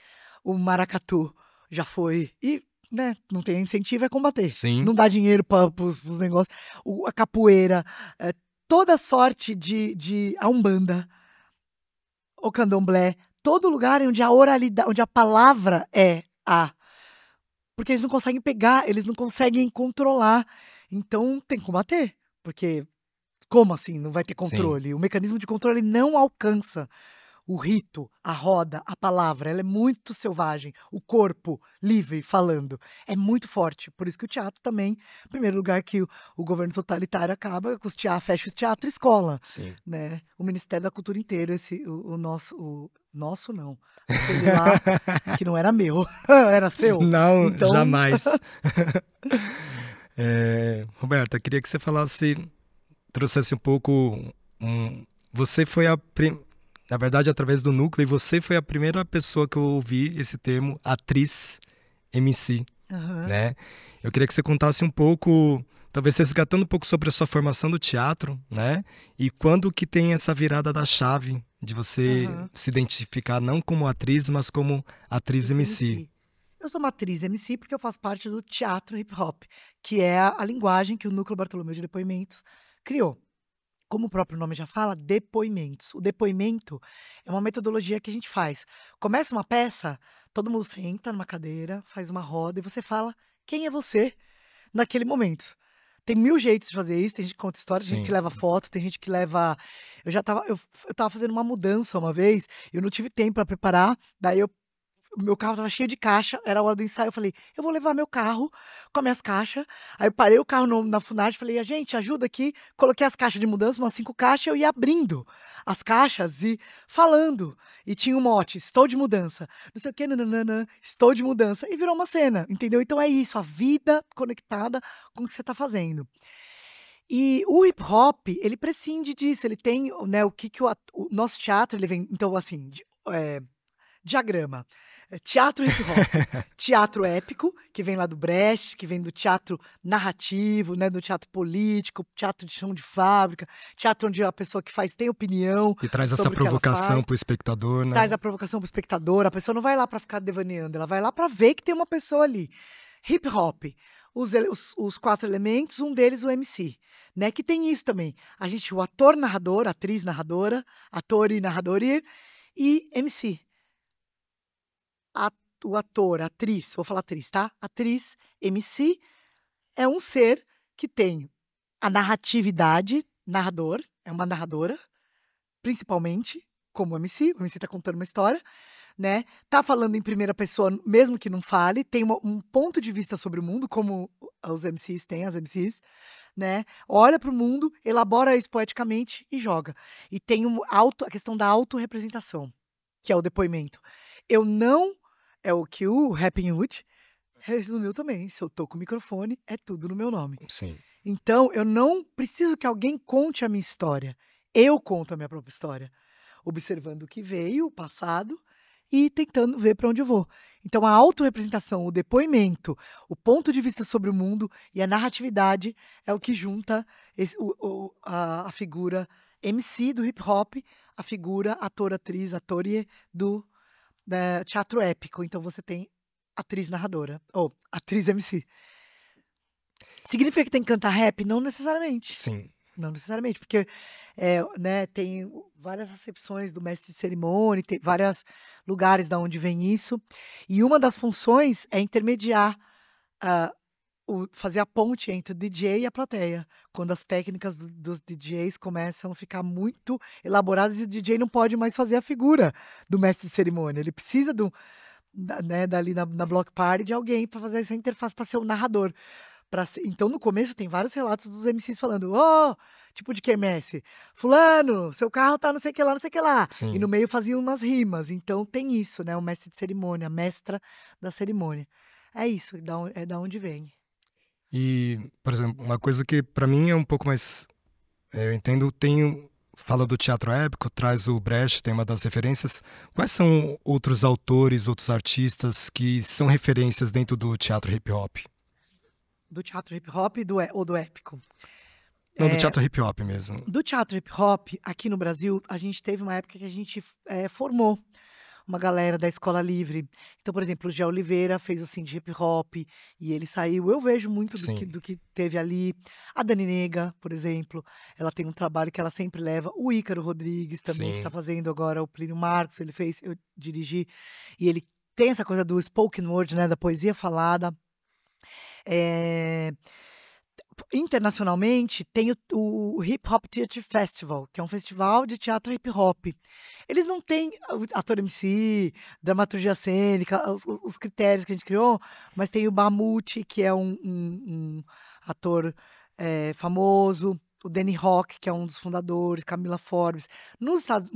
o maracatu. Já foi. E, né, não tem incentivo, é combater. Sim. Não dá dinheiro para os negócios. A capoeira, toda sorte a umbanda, o candomblé, todo lugar onde a oralidade, onde a palavra é a. Porque eles não conseguem pegar, eles não conseguem controlar. Então tem que combater. Porque, como assim não vai ter Sim. controle? O mecanismo de controle não alcança o rito, a roda, a palavra. Ela é muito selvagem. O corpo livre falando é muito forte. Por isso que o teatro também, em primeiro lugar, que o governo totalitário acaba com os teatros, fecha o teatro e escola, Sim. né? O Ministério da Cultura inteiro, o nosso não, aquele lá que não era meu, era seu. Não, Então, jamais. Roberta, eu queria que você falasse, trouxesse um pouco. Você foi na verdade, através do núcleo, você foi a primeira pessoa que eu ouvi esse termo, atriz MC, aham. né? Eu queria que você contasse um pouco, talvez resgatando um pouco sobre a sua formação do teatro, né? E quando que tem essa virada da chave de você Aham. se identificar não como atriz, mas como atriz Atriz MC. MC. Eu sou uma atriz MC porque eu faço parte do teatro hip hop, que é a linguagem que o Núcleo Bartolomeu de Depoimentos criou. Como o próprio nome já fala, depoimentos. O depoimento é uma metodologia que a gente faz. Começa uma peça, todo mundo senta numa cadeira, faz uma roda e você fala quem é você naquele momento. Tem mil jeitos de fazer isso, tem gente que conta história, tem gente que Sim. leva foto, tem gente que leva. Eu tava fazendo uma mudança uma vez, eu não tive tempo para preparar, daí o meu carro estava cheio de caixa, era a hora do ensaio, eu falei: "Eu vou levar meu carro com as minhas caixas". Aí eu parei o carro na Funarte, falei: "A gente, ajuda aqui". Coloquei as caixas de mudança, umas 5 caixas, eu ia abrindo as caixas e falando. E tinha um mote: "Estou de mudança", não sei o quê, nã "estou de mudança", e virou uma cena, entendeu? Então é isso, a vida conectada com o que você tá fazendo. E o hip hop, ele prescinde disso, ele tem, né, o que que o nosso teatro, ele vem então assim, diagrama. Teatro hip hop, teatro épico, que vem lá do Brecht, que vem do teatro narrativo, né, do teatro político, teatro de chão de fábrica, teatro onde a pessoa que faz tem opinião E traz essa sobre o que ela provocação faz, pro espectador, traz né? a provocação pro espectador, a pessoa não vai lá pra ficar devaneando, ela vai lá pra ver que tem uma pessoa ali. Hip hop, os 4 elementos, um deles o MC, né, que tem isso também. A gente, o ator narrador, atriz narradora, ator e narrador e MC. A O ator, a atriz, vou falar atriz, tá? Atriz, MC, é um ser que tem a narratividade, narrador, é uma narradora, principalmente, como o MC tá contando uma história, né? Tá falando em primeira pessoa, mesmo que não fale, tem um ponto de vista sobre o mundo, como os MCs têm, as MCs, né? Olha para o mundo, elabora isso poeticamente e joga. E tem a questão da autorrepresentação, que é o depoimento. Eu não. É o que o Rapping Hood resumiu também. Se eu tô com o microfone, é tudo no meu nome. Sim. Então, eu não preciso que alguém conte a minha história. Eu conto a minha própria história. Observando o que veio, o passado, e tentando ver para onde eu vou. Então, a autorrepresentação, o depoimento, o ponto de vista sobre o mundo e a narratividade é o que junta a figura MC do hip hop, a figura ator, atriz, atore do teatro épico. Então, você tem atriz narradora, ou atriz MC. Significa que tem que cantar rap? Não necessariamente. Sim. Não necessariamente, porque né, tem várias acepções do mestre de cerimônia, tem vários lugares da onde vem isso, e uma das funções é intermediar, ah, fazer a ponte entre o DJ e a plateia, quando as técnicas dos DJs começam a ficar muito elaboradas e o DJ não pode mais fazer a figura do mestre de cerimônia, ele precisa né, dali na block party de alguém para fazer essa interface, para ser o narrador. Então, no começo, tem vários relatos dos MCs falando, tipo de quermesse, fulano, seu carro tá não sei o que lá, não sei o que lá. E no Sim. meio faziam umas rimas. Então, tem isso, né? O mestre de cerimônia, a mestra da cerimônia. É isso, é da onde vem. E, por exemplo, uma coisa que para mim é um pouco mais... eu entendo, fala do teatro épico, traz o Brecht, tem uma das referências. Quais são outros autores, outros artistas que são referências dentro do teatro hip hop? Do teatro hip hop ou do épico? Não, do teatro hip hop mesmo. Do teatro hip hop, aqui no Brasil, a gente teve uma época que a gente formou uma galera da Escola Livre. Então, por exemplo, o Gé Oliveira fez o Cindy Hip Hop e ele saiu. Eu vejo muito do que teve ali. A Dani Nega, por exemplo, ela tem um trabalho que ela sempre leva. O Ícaro Rodrigues também, que tá fazendo agora o Plínio Marcos, ele fez, eu dirigi. E ele tem essa coisa do spoken word, né, da poesia falada. Internacionalmente, tem o Hip Hop Theatre Festival, que é um festival de teatro hip hop. Eles não têm ator MC, dramaturgia cênica, os critérios que a gente criou, mas tem o Mamute, que é um ator famoso, o Danny Rock, que é um dos fundadores, Camila Forbes. Nos Estados,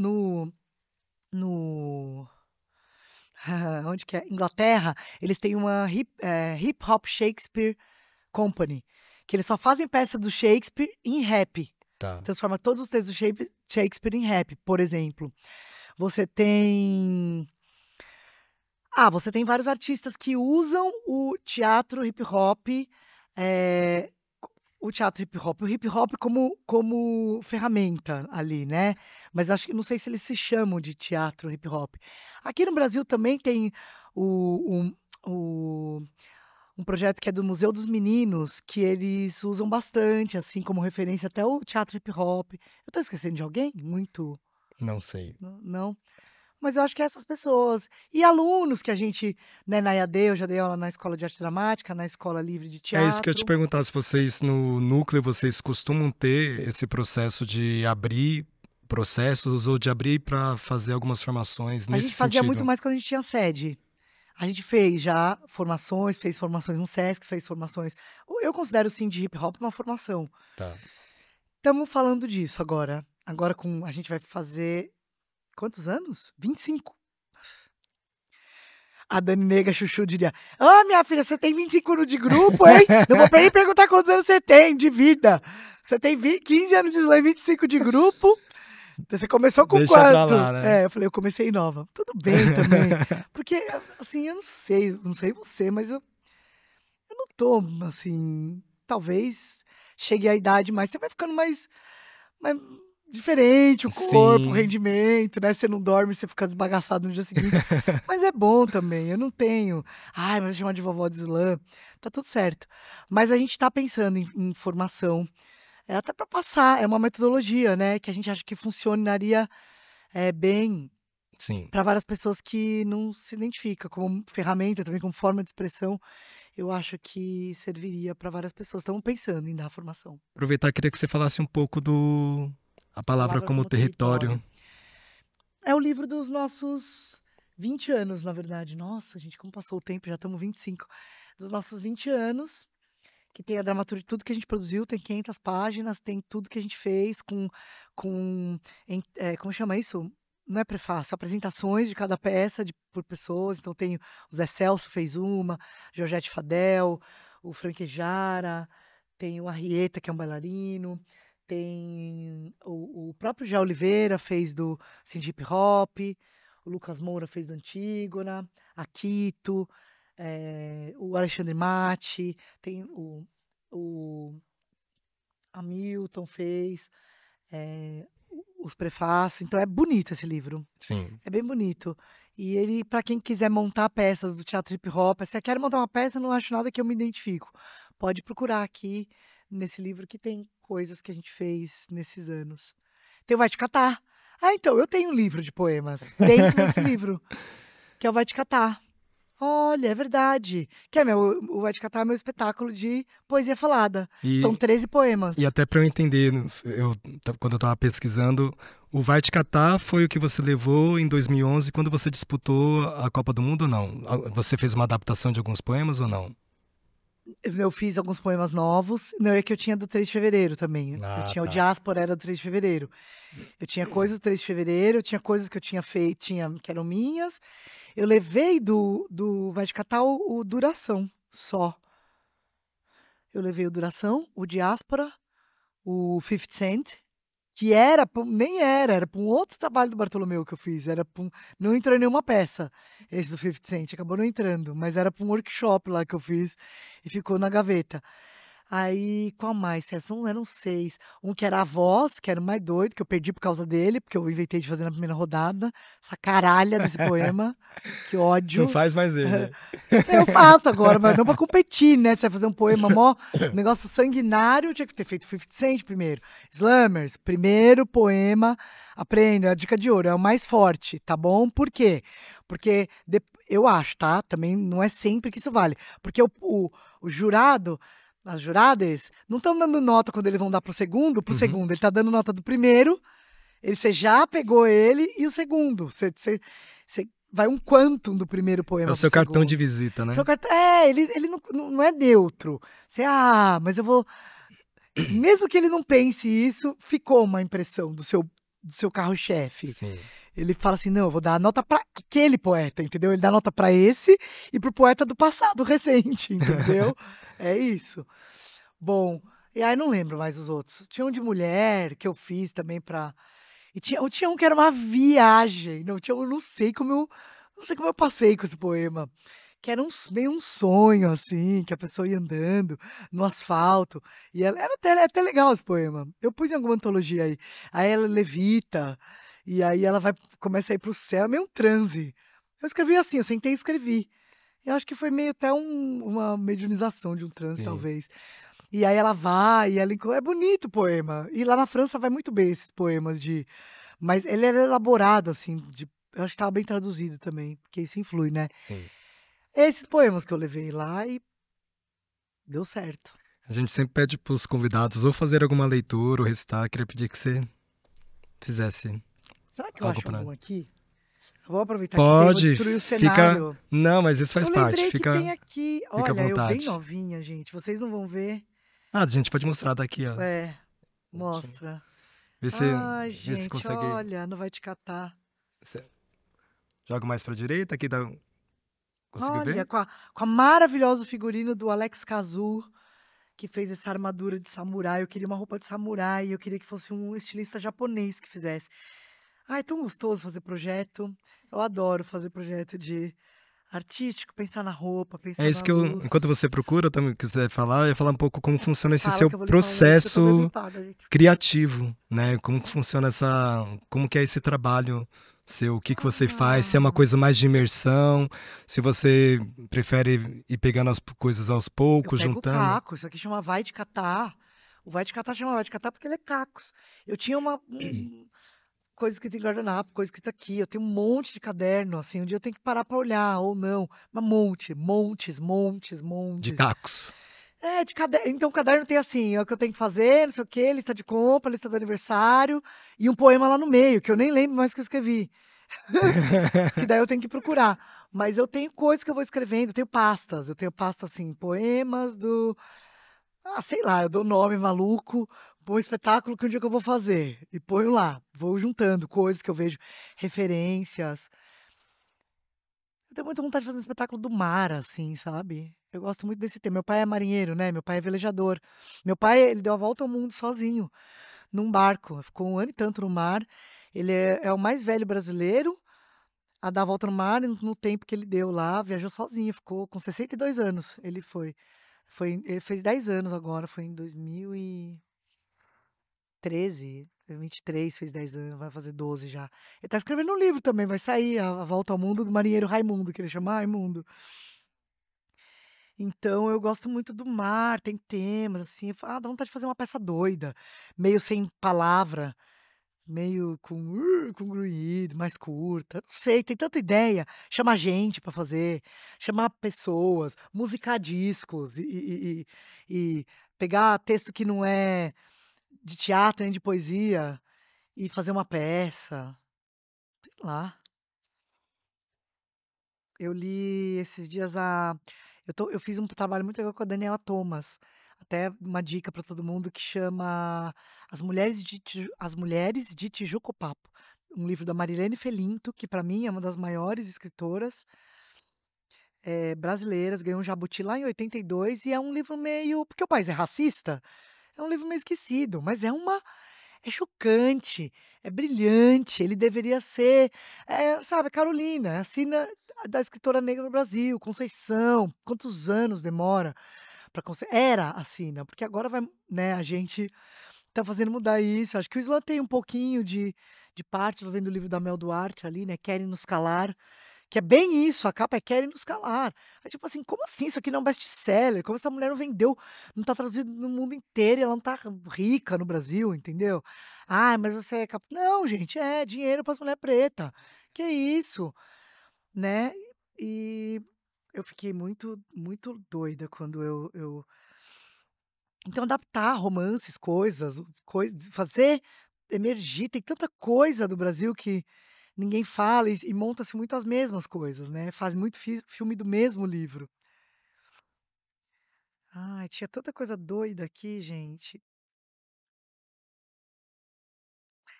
onde que é? Inglaterra, eles têm uma Hip Hop Shakespeare Company, que eles só fazem peça do Shakespeare em rap. Tá. Transforma todos os textos do Shakespeare em rap, por exemplo. Você tem vários artistas que usam o teatro hip hop, o hip hop como ferramenta ali, né? Mas acho que não sei se eles se chamam de teatro hip hop. Aqui no Brasil também tem um projeto que é do Museu dos Meninos, que eles usam bastante, assim, como referência até o teatro hip hop. Eu tô esquecendo de alguém? Muito? Não sei. Não. Mas eu acho que é essas pessoas. E alunos que a gente, né, na EAD, eu já dei aula na Escola de Arte Dramática, na Escola Livre de Teatro. É isso que eu ia te perguntar, se vocês no núcleo, vocês costumam ter esse processo de abrir processos ou de abrir para fazer algumas formações nesse sentido. A gente fazia muito sentido? mais quando a gente tinha sede. A gente fez já formações, fez formações no Sesc, fez formações... Eu considero, sim, de hip hop uma formação. Tá. Estamos falando disso agora. Agora a gente vai fazer... Quantos anos? 25. A Dani Nega Chuchu diria: minha filha, você tem 25 anos de grupo, hein? Não vou nem perguntar quantos anos você tem de vida. Você tem 15 anos de slam, 25 de grupo. Você começou com Deixa quanto? pra lá, né? Eu falei, eu comecei nova. Tudo bem também. Porque, assim, eu não sei você, mas eu não tô, assim, talvez chegue à idade, mas você vai ficando mais diferente, o corpo, o rendimento, né? Você não dorme, você fica desbagaçado no dia seguinte. Mas é bom também, eu não tenho. Mas chamar de vovó de slam, tá tudo certo. Mas a gente tá pensando em formação. Até para passar, é uma metodologia, né? Que a gente acha que funcionaria bem para várias pessoas que não se identificam como ferramenta, também como forma de expressão. Eu acho que serviria para várias pessoas. Estamos pensando em dar formação. Aproveitar, queria que você falasse um pouco a palavra como território. É o livro dos nossos 20 anos, na verdade. Nossa, gente, como passou o tempo, já estamos 25. Dos nossos 20 anos, que tem a dramaturgia, tudo que a gente produziu, tem 500 páginas, tem tudo que a gente fez como chama isso? Não é prefácio, apresentações de cada peça por pessoas. Então tem o Zé Celso fez uma, Georgette Fadel, o Franquejara, tem o Arrieta, que é um bailarino, tem o próprio Gé Oliveira fez do Cindy Hip Hop, o Lucas Moura fez do Antígona, a Quito, o Alexandre Matti, tem o Hamilton fez, os prefácios. Então é bonito esse livro. Sim. É bem bonito. E ele, para quem quiser montar peças do teatro hip hop, se eu quero montar uma peça, eu não acho nada que eu me identifico. Pode procurar aqui nesse livro que tem coisas que a gente fez nesses anos. Tem o Vai Te Catar. Ah, então, eu tenho um livro de poemas dentro desse livro, que é o Vai Te Catar. Olha, é verdade. Que é o Vai Te Catar é meu espetáculo de poesia falada. São E, 13 e poemas. até para eu entender, quando eu estava pesquisando, o Vai Te Catar foi o que você levou em 2011 quando você disputou a Copa do Mundo ou não? Você fez uma adaptação de alguns poemas ou não? Eu fiz alguns poemas novos. Não, é que eu tinha do 3 de fevereiro também. Eu Ah, tinha o tá. Diáspora, era do 3 de fevereiro. Eu tinha coisas do 3 de fevereiro, eu tinha coisas que eu tinha feito, que eram minhas. Eu levei do Vai Te Catar o Duração, só. Eu levei o Duração, o Diáspora, o 50 Cent, que nem era pra um outro trabalho do Bartolomeu que eu fiz. Não entrou em nenhuma peça, esse do 50 Cent, acabou não entrando, mas era pra um workshop lá que eu fiz e ficou na gaveta. Aí, qual mais? Eram 6. Um que era a voz, que era o mais doido, que eu perdi por causa dele, porque eu inventei de fazer na primeira rodada. Essa caralha desse poema. Que Não ódio. faz mais ele. Eu faço agora, mas não pra competir, né? Você vai fazer um poema mó, um negócio sanguinário, eu tinha que ter feito 50 Cent primeiro. Slammers, primeiro poema, aprenda, é a dica de ouro, é o mais forte, tá bom? Por quê? Porque eu acho, tá? Também não é sempre que isso vale. Porque o jurado, as juradas, não estão dando nota quando eles vão dar pro Uhum. segundo. Ele tá dando nota do primeiro, você já pegou ele, e o segundo. Você vai um quantum do primeiro É o poema pro seu cartão de segundo. visita, né? Seu cartão. Ele não é neutro. Mas eu vou. Mesmo que ele não pense isso, ficou uma impressão do seu carro-chefe. Sim. Ele fala assim: não, eu vou dar a nota pra aquele poeta, entendeu? Ele dá nota pra esse e pro poeta do passado recente, entendeu? É isso. Bom, e aí não lembro mais os outros. Tinha um de mulher que eu fiz também pra. E tinha um que era uma viagem. Eu não sei como eu passei com esse poema. Que era meio um sonho, assim, que a pessoa ia andando no asfalto. E ela, era até legal esse poema. Eu pus em alguma antologia aí. Aí ela levita, e aí ela começa a ir pro céu, é meio um transe. Eu escrevi assim, eu sentei e escrevi. Eu acho que foi meio até uma mediunização de um transe, Sim. talvez. E aí ela vai, é bonito o poema. E lá na França vai muito bem esses poemas de. Mas ele era elaborado, assim, eu acho que estava bem traduzido também, porque isso influi, né? Sim. Esses poemas que eu levei lá e deu certo. A gente sempre pede para os convidados ou fazer alguma leitura ou recitar. Queria pedir que você fizesse Será que eu algo acho para. algum aqui? Eu vou aproveitar que tem, vou Pode, destruir o fica. cenário. Não, mas isso faz Eu parte. lembrei que Fica, tem aqui. fica à Olha, eu bem vontade. novinha, gente. Vocês não vão ver. Ah, a gente pode mostrar daqui, ó. É, mostra. Vê se, Ai, vê se gente, consegue. olha, não vai te catar. Você joga mais para direita, aqui dá. Conseguiu Olha, ver? com a maravilhosa figurino do Alex Kazu, que fez essa armadura de samurai. Eu queria uma roupa de samurai, eu queria que fosse um estilista japonês que fizesse. Ai, é tão gostoso fazer projeto. Eu adoro fazer projeto de artístico, pensar na roupa, É pensar isso na que eu, luz. enquanto você procura, eu também quiser falar, eu ia falar um pouco como funciona esse Fala seu que eu vou limpar o nariz, que eu tô bem processo gripada, gente. criativo, né? Como que funciona como que é esse trabalho seu, o que que você faz, se é uma Ah, coisa mais de imersão, se você prefere ir pegando as coisas aos eu poucos, pego o juntando. caco, isso aqui chama vai de catar. O vai de catar chama vai de catar porque ele é cacos. Eu tinha coisa escrita em guardanapo, coisa escrita aqui. Eu tenho um monte de caderno, assim. Um dia eu tenho que parar pra olhar, ou não. Mas montes, montes, De montes. cacos. É, de caderno. Então, o caderno tem assim, é o que eu tenho que fazer, não sei o quê, lista de compra, lista do aniversário, e um poema lá no meio, que eu nem lembro mais que eu escrevi. Que daí eu tenho que procurar. Mas eu tenho coisas que eu vou escrevendo, eu tenho pastas. Eu tenho pasta, assim, poemas do. Ah, sei lá, eu dou nome maluco pra um espetáculo que um dia que eu vou fazer. E ponho lá. Vou juntando coisas que eu vejo, referências. Eu tenho muita vontade de fazer um espetáculo do mar, assim, sabe? Eu gosto muito desse tema. Meu pai é marinheiro, né? Meu pai é velejador. Meu pai, ele deu a volta ao mundo sozinho, num barco. Ficou um ano e tanto no mar. Ele é o mais velho brasileiro a dar a volta no mar no tempo que ele deu lá. Viajou sozinho, ficou com 62 anos. Ele foi. Ele fez 10 anos agora, foi em 2013. 23 fez 10 anos, vai fazer 12 já. Ele tá escrevendo um livro também, vai sair, A Volta ao Mundo do Marinheiro Raimundo, que ele chama Raimundo. Então eu gosto muito do mar, tem temas, assim, dá vontade de fazer uma peça doida, meio sem palavra, meio com grunhido, mais curta, não sei, tem tanta ideia. Chamar gente pra fazer, chamar pessoas, musicar discos e pegar texto que não é de teatro nem de poesia e fazer uma peça, sei lá. Eu li esses dias eu fiz um trabalho muito legal com a Daniela Thomas, até uma dica para todo mundo, que chama As Mulheres de Tijuco Papo, um livro da Marilene Felinto, que para mim é uma das maiores escritoras, brasileiras, ganhou um Jabuti lá em 82 e é um livro meio porque o país é racista, é um livro meio esquecido, mas é chocante, é brilhante, ele deveria ser, sabe, Carolina, assina da escritora negra no Brasil, Conceição, quantos anos demora para era assina, porque agora vai, né, a gente tá fazendo mudar isso, acho que o Islã tem um pouquinho de parte, tô vendo o livro da Mel Duarte ali, né, Querem Nos Calar, que é bem isso, a capa é "Querem Nos Calar". É tipo assim, como assim? Isso aqui não é um best-seller, como essa mulher não vendeu, não tá traduzido no mundo inteiro e ela não tá rica no Brasil, entendeu? "Ai, mas você é cap", não gente, é dinheiro para as mulher preta, que isso, né. E eu fiquei muito doida quando eu então adaptar romances, coisas fazer emergir, tem tanta coisa do Brasil que ninguém fala e monta-se muito as mesmas coisas, né, faz muito filme do mesmo livro. Ai, tinha tanta coisa doida aqui, gente.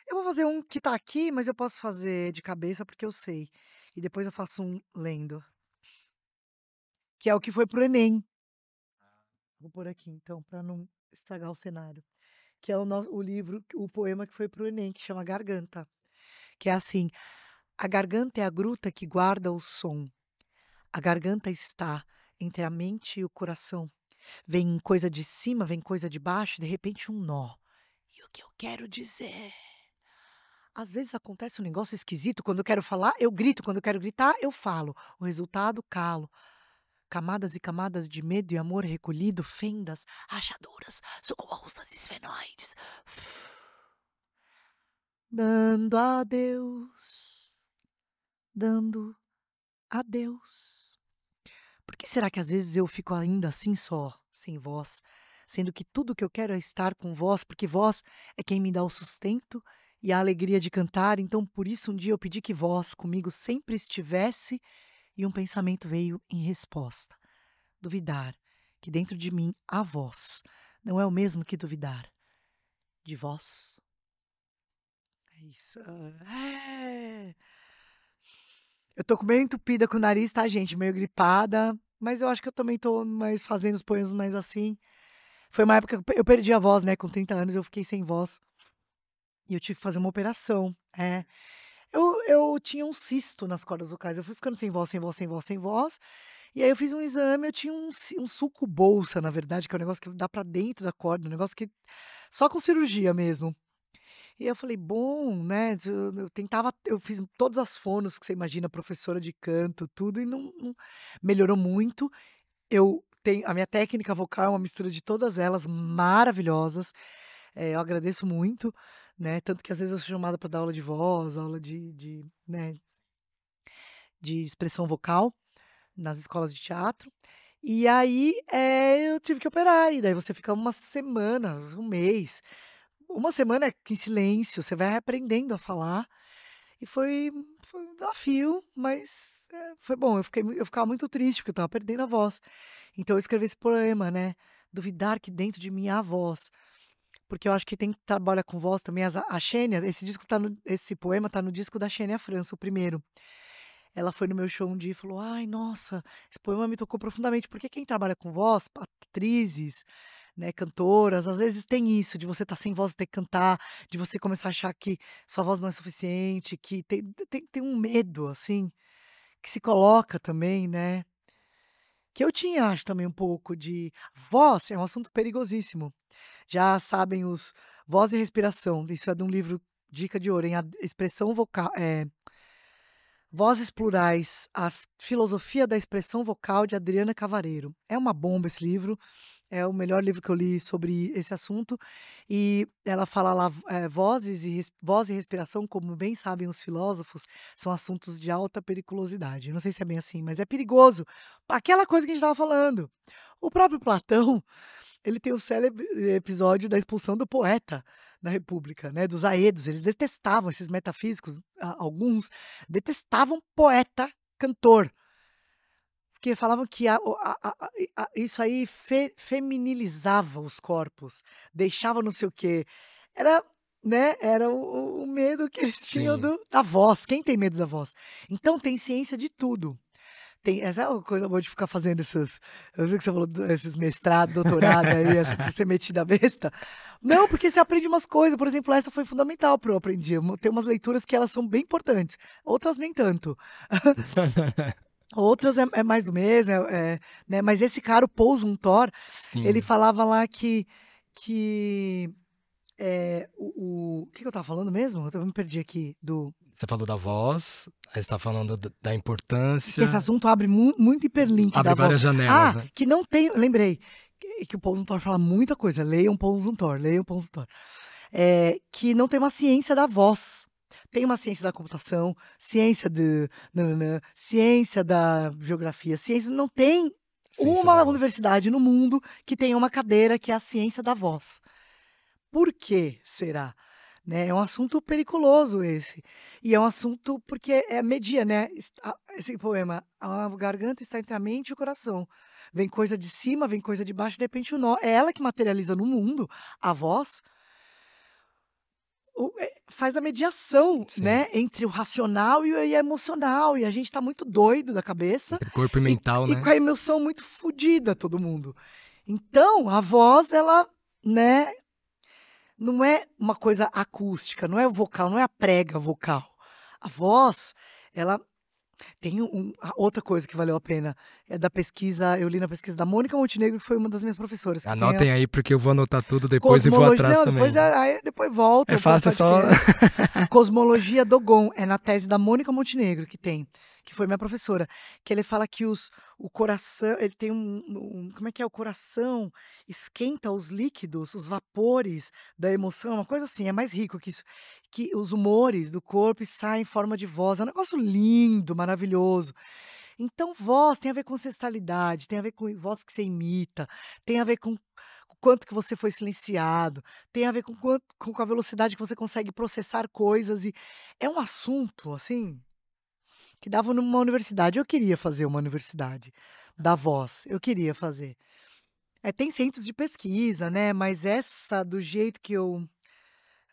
Eu vou fazer um que tá aqui, mas eu posso fazer de cabeça, porque eu sei. E depois eu faço um lendo, que é o que foi para o Enem. Vou pôr aqui então, para não estragar o cenário. Que é o livro, o poema que foi para o Enem, que chama Garganta. Que é assim: "A garganta é a gruta que guarda o som. A garganta está entre a mente e o coração. Vem coisa de cima, vem coisa de baixo, de repente um nó. E o que eu quero dizer? Às vezes acontece um negócio esquisito, quando eu quero falar, eu grito, quando eu quero gritar, eu falo. O resultado, calo. Camadas e camadas de medo e amor recolhido, fendas, rachaduras, socorros esfenoides. Dando adeus, dando adeus. Por que será que às vezes eu fico ainda assim só, sem voz, sendo que tudo que eu quero é estar com voz, porque voz é quem me dá o sustento e a alegria de cantar, então por isso um dia eu pedi que voz comigo sempre estivesse e um pensamento veio em resposta. Duvidar que dentro de mim há voz, não é o mesmo que duvidar de vós. É isso. É. Eu tô meio entupida com o nariz, tá, gente? Meio gripada, mas eu acho que eu também tô mais fazendo os poemas mais assim. Foi uma época que eu perdi a voz, né, com 30 anos eu fiquei sem voz, e eu tive que fazer uma operação. É. Eu tinha um cisto nas cordas vocais, eu fui ficando sem voz, sem voz, sem voz, sem voz, e aí eu fiz um exame, eu tinha um sulco bolsa, na verdade, que é um negócio que dá pra dentro da corda, um negócio que só com cirurgia mesmo. E eu falei: "Bom, né", eu fiz todas as fonos que você imagina, professora de canto, tudo, e não melhorou muito. Eu tenho a minha técnica vocal é uma mistura de todas elas maravilhosas, eu agradeço muito, né, tanto que às vezes eu sou chamada para dar aula de voz, aula né, de expressão vocal nas escolas de teatro. E aí, eu tive que operar, e daí você fica uma semana, um mês, uma semana em silêncio, você vai aprendendo a falar, e foi um desafio, mas, foi bom, eu ficava muito triste, porque eu estava perdendo a voz. Então eu escrevi esse poema, né, duvidar que dentro de mim há voz, porque eu acho que tem que trabalhar com voz também a Xênia, esse poema tá no disco da Xênia França, o primeiro. Ela foi no meu show um dia e falou: "Ai, nossa, esse poema me tocou profundamente", porque quem trabalha com voz, atrizes, né, cantoras, às vezes tem isso, de você estar sem voz e ter que cantar, de você começar a achar que sua voz não é suficiente, que tem um medo, assim, que se coloca também, né. Que eu tinha, acho, também um pouco de voz é um assunto perigosíssimo. Já sabem os Voz e Respiração, isso é de um livro Dica de Ouro, em expressão Vozes Plurais, a Filosofia da Expressão Vocal, de Adriana Cavareiro. É uma bomba esse livro, é o melhor livro que eu li sobre esse assunto. E ela fala lá, voz e respiração, como bem sabem os filósofos, são assuntos de alta periculosidade. Não sei se é bem assim, mas é perigoso. Aquela coisa que a gente estava falando. O próprio Platão, ele tem o célebre episódio da expulsão do poeta da República, né, dos aedos. Eles detestavam, esses metafísicos, alguns detestavam poeta, cantor, porque falavam que isso aí feminilizava os corpos, deixava não sei o quê. Era, né, era o medo que eles tinham Sim. da voz. Quem tem medo da voz? Então tem ciência de tudo. Essa é uma coisa boa de ficar fazendo esses. Eu vi que você falou esses mestrado, doutorado aí, ser metida besta. Não, porque você aprende umas coisas. Por exemplo, essa foi fundamental para eu aprender. Tem umas leituras que elas são bem importantes, outras nem tanto. Outras é mais do mesmo, né? Mas esse cara, o Paul Zumthor, ele Sim. falava lá que o que eu tava falando mesmo? Eu me perdi aqui do. Você falou da voz, aí você está falando da Que esse importância, assunto abre muito hiperlink abre da voz. várias janelas, Ah, né? que não tem. Lembrei que o Paul Zumthor fala muita coisa. Leiam Paul Zumthor, leiam Paul Zumthor. Que não tem uma ciência da voz. Tem uma ciência da computação, ciência ciência da geografia, ciência. Não tem Ciência uma da voz. universidade no mundo que tenha uma cadeira que é a ciência da voz. Por que será? Né? É um assunto periculoso esse. E é um assunto porque media, né? Esse poema, a garganta está entre a mente e o coração. Vem coisa de cima, vem coisa de baixo, de repente o nó. É ela que materializa no mundo, a voz, faz a mediação, Sim. né? Entre o racional e o emocional. E a gente está muito doido da cabeça. Entre corpo e mental, E né? com a emoção muito fodida, todo mundo. Então, a voz, ela, né? Não é uma coisa acústica, não é o vocal, não é a prega vocal. A voz, ela tem outra coisa que valeu a pena, é da pesquisa, eu li na pesquisa da Mônica Montenegro, que foi uma das minhas professoras, que tem a Anotem aí porque eu vou anotar tudo depois e vou cosmologia, atrás não, também. depois volta É pro fácil, é só. podcast. Cosmologia Dogon, é na tese da Mônica Montenegro que foi minha professora, que ele fala que o coração, ele tem como é que é? O coração esquenta os líquidos, os vapores da emoção, uma coisa assim, é mais rico que isso, que os humores do corpo saem em forma de voz, é um negócio lindo, maravilhoso. Então, voz tem a ver com ancestralidade, tem a ver com voz que você imita, tem a ver com o quanto que você foi silenciado, tem a ver com a velocidade que você consegue processar coisas. E é um assunto, assim, que dava numa universidade. Eu queria fazer uma universidade da voz, eu queria fazer. Tem centros de pesquisa, né? Mas essa, do jeito que eu.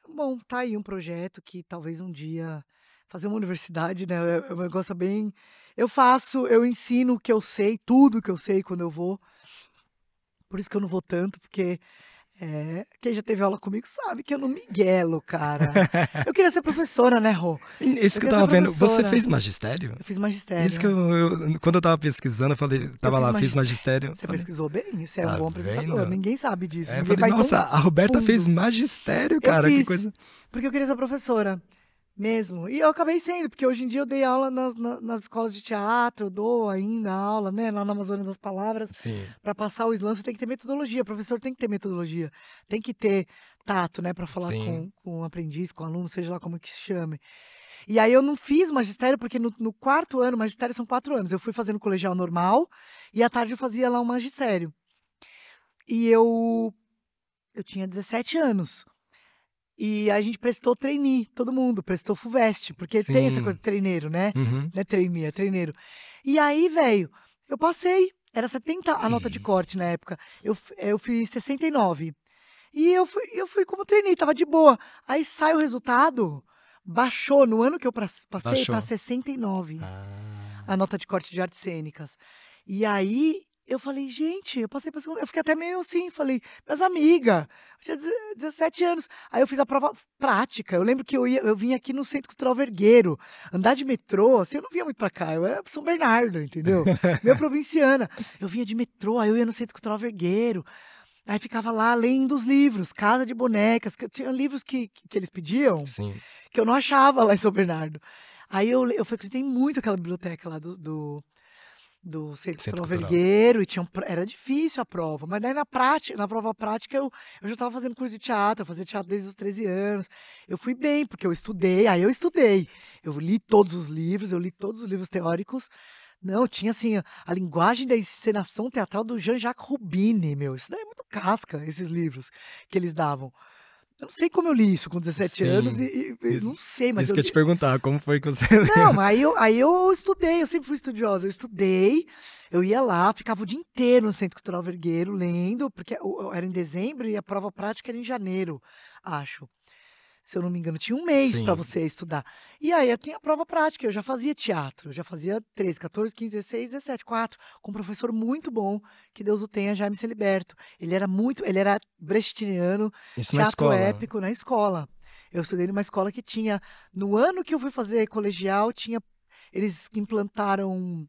Bom, tá aí um projeto que talvez um dia fazer uma universidade, né? É um negócio bem. Eu ensino o que eu sei, tudo que eu sei quando eu vou. Por isso que eu não vou tanto, porque quem já teve aula comigo sabe que eu não miguelo, cara. Eu queria ser professora, né, Rô? Isso Eu que eu queria ser tava vendo. Você professora. fez magistério? Eu fiz Isso que magistério. quando eu tava pesquisando, eu falei, Eu tava fiz lá, fiz magistério. magistério. Você Falei, pesquisou bem? Você é um tá bom apresentador. vendo? Ninguém sabe disso. Eu Ninguém falei, vai tão nossa, a Roberta fez fundo. magistério, Eu cara, que fiz, coisa. porque eu queria ser professora. Mesmo. E eu acabei sendo, porque hoje em dia eu dei aula nas escolas de teatro, eu dou ainda aula, né, lá na Amazônia das Palavras. Sim, Para passar o slam, você tem que ter metodologia. Professor tem que ter metodologia. Tem que ter tato, né, para falar sim. com o aprendiz, com o aluno, seja lá como que se chame. E aí eu não fiz magistério, porque no quarto ano, magistério são 4 anos. Eu fui fazendo colegial normal e à tarde eu fazia lá um magistério. E eu tinha 17 anos. E a gente prestou trainee, todo mundo, prestou FUVEST, porque tem essa coisa Sim. de treineiro, né? Uhum. Não é trainee, é treineiro. E aí, velho, eu passei. Era 70 a nota de corte na época. Eu fiz 69. E eu fui como trainee, tava de boa. Aí sai o resultado, baixou no ano que eu passei para Baixou. 69 Ah. a nota de corte de artes cênicas. E aí eu falei, gente, eu passei para segunda, eu fiquei até meio assim, falei, minhas amigas, eu tinha 17 anos. Aí eu fiz a prova prática. Eu lembro que eu vinha aqui no Centro Cultural Vergueiro, andar de metrô, assim, eu não vinha muito pra cá, eu era São Bernardo, entendeu? Meio provinciana. Eu vinha de metrô, aí eu ia no Centro Cultural Vergueiro. Aí ficava lá lendo os livros, Casa de Bonecas, que tinha livros que eles pediam, Sim. que eu não achava lá em São Bernardo. Aí eu frequentei muito aquela biblioteca lá do Centro Centro Cultural Cultural. Vergueiro, e era difícil a prova, mas daí na prova prática eu já estava fazendo curso de teatro, eu fazia teatro desde os 13 anos. Eu fui bem, porque eu estudei, aí eu estudei. Eu li todos os livros, eu li todos os livros teóricos. Não, tinha assim, a linguagem da encenação teatral do Jean-Jacques Rubini, meu. Isso daí é muito casca, esses livros que eles davam. Eu não sei como eu li isso com 17 anos Sim. e não sei, mas Isso eu que eu ia te li. perguntar, como foi que você Não, leu? mas aí eu estudei, eu sempre fui estudiosa. Eu estudei, eu ia lá, ficava o dia inteiro no Centro Cultural Vergueiro lendo, porque era em dezembro e a prova prática era em janeiro, acho. Se eu não me engano, tinha um mês para Sim, você estudar. E aí eu tinha a prova prática, eu já fazia teatro, eu já fazia 13, 14, 15, 16, 17, 4, com um professor muito bom, que Deus o tenha, Jaime Celiberto. Ele era brechtiano, isso na teatro escola. épico na escola. Eu estudei numa escola que tinha, no ano que eu fui fazer colegial, eles implantaram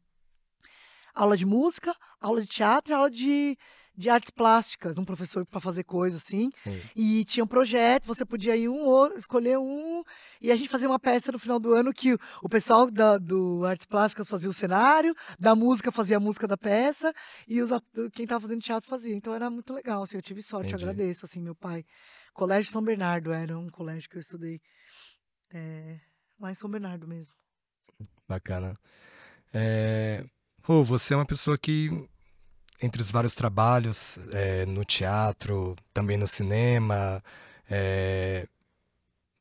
aula de música, aula de teatro e aula de artes plásticas, um professor para fazer coisa assim. Sim. E tinha um projeto, você podia ir escolher um, e a gente fazia uma peça no final do ano que o pessoal do artes plásticas fazia o cenário, da música fazia a música da peça, e quem estava fazendo teatro fazia. Então era muito legal, assim, eu tive sorte, eu Entendi. agradeço, assim, meu pai. Colégio São Bernardo era um colégio que eu estudei, lá em São Bernardo mesmo. Bacana. Rô, você é uma pessoa que, entre os vários trabalhos, no teatro, também no cinema, é,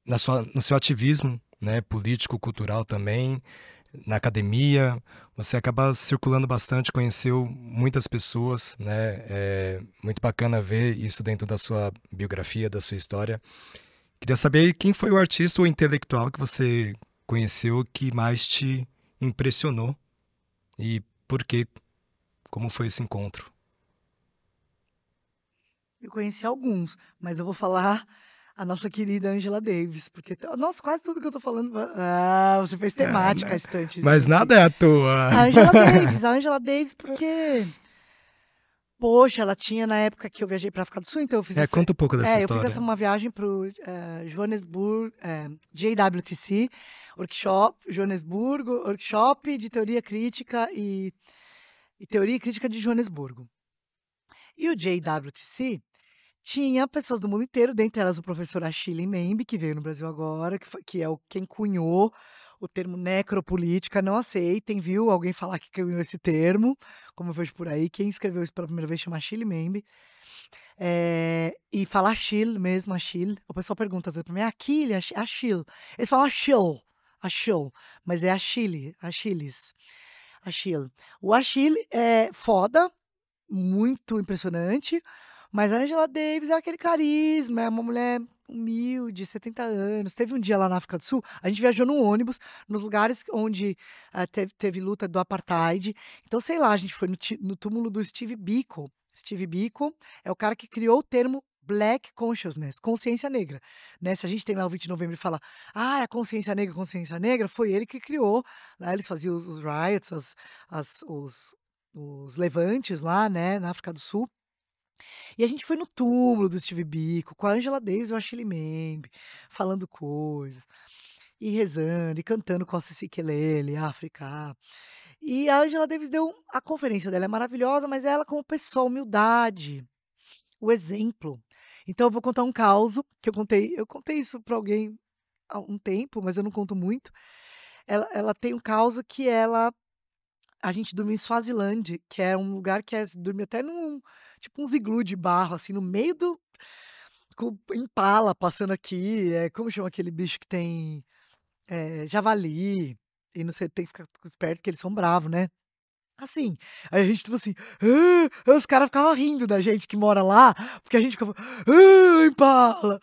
no seu ativismo, né, político, cultural também, na academia, você acaba circulando bastante, conheceu muitas pessoas, né? É muito bacana ver isso dentro da sua biografia, da sua história. Queria saber quem foi o artista ou intelectual que você conheceu que mais te impressionou e por quê? Como foi esse encontro? Eu conheci alguns, mas eu vou falar a nossa querida Angela Davis, porque, nossa, quase tudo que eu tô falando. Ah, você fez Ah, temática a né? Mas estantezinha aqui. nada é à toa. A Angela Davis, porque, poxa, ela tinha na época que eu viajei para África do Sul, então Conta um pouco dessa eu fiz história. uma viagem para Joanesburgo, JWTC, Joanesburgo, workshop de teoria crítica e teoria crítica de Joanesburgo. E o JWTC tinha pessoas do mundo inteiro, dentre elas o professor Achille Mbembe, que veio no Brasil agora, que é quem cunhou o termo necropolítica. Não aceitem, viu? Alguém falar que cunhou esse termo, como eu vejo por aí. Quem escreveu isso pela primeira vez chama Achille Mbembe. E fala Achille mesmo, Achille. O pessoal pergunta às vezes pra mim, Achille, Achille. Eles falam Achille, Achille, mas é Achille, Achilles, Achille. O Achille é foda, muito impressionante, mas a Angela Davis é aquele carisma, é uma mulher humilde, 70 anos. Teve um dia lá na África do Sul, a gente viajou num ônibus, nos lugares onde teve luta do apartheid. Então, sei lá, a gente foi no túmulo do Steve Biko. Steve Biko é o cara que criou o termo Black Consciousness, consciência negra, né? Se a gente tem lá o 20 de novembro e fala, a consciência negra, foi ele que criou. Lá eles faziam os riots, os levantes lá, né, na África do Sul. E a gente foi no túmulo do Steve Biko, com a Angela Davis e o Achille Mbembe, falando coisas, e rezando, e cantando Costa Sikelele, África. E a Angela Davis a conferência dela é maravilhosa, mas ela como pessoa, humildade, o exemplo. Então eu vou contar um caso, que eu contei isso para alguém há um tempo, mas eu não conto muito. Ela tem um caso que a gente dormiu em Swaziland, que é um lugar que dormia até tipo uns iglu de barro, assim, no meio com impala passando aqui, como chama aquele bicho que tem, javali, e não sei, tem que ficar esperto que eles são bravos, né. Assim, aí a gente tudo assim, os caras ficavam rindo da gente que mora lá, porque a gente ficava, impala,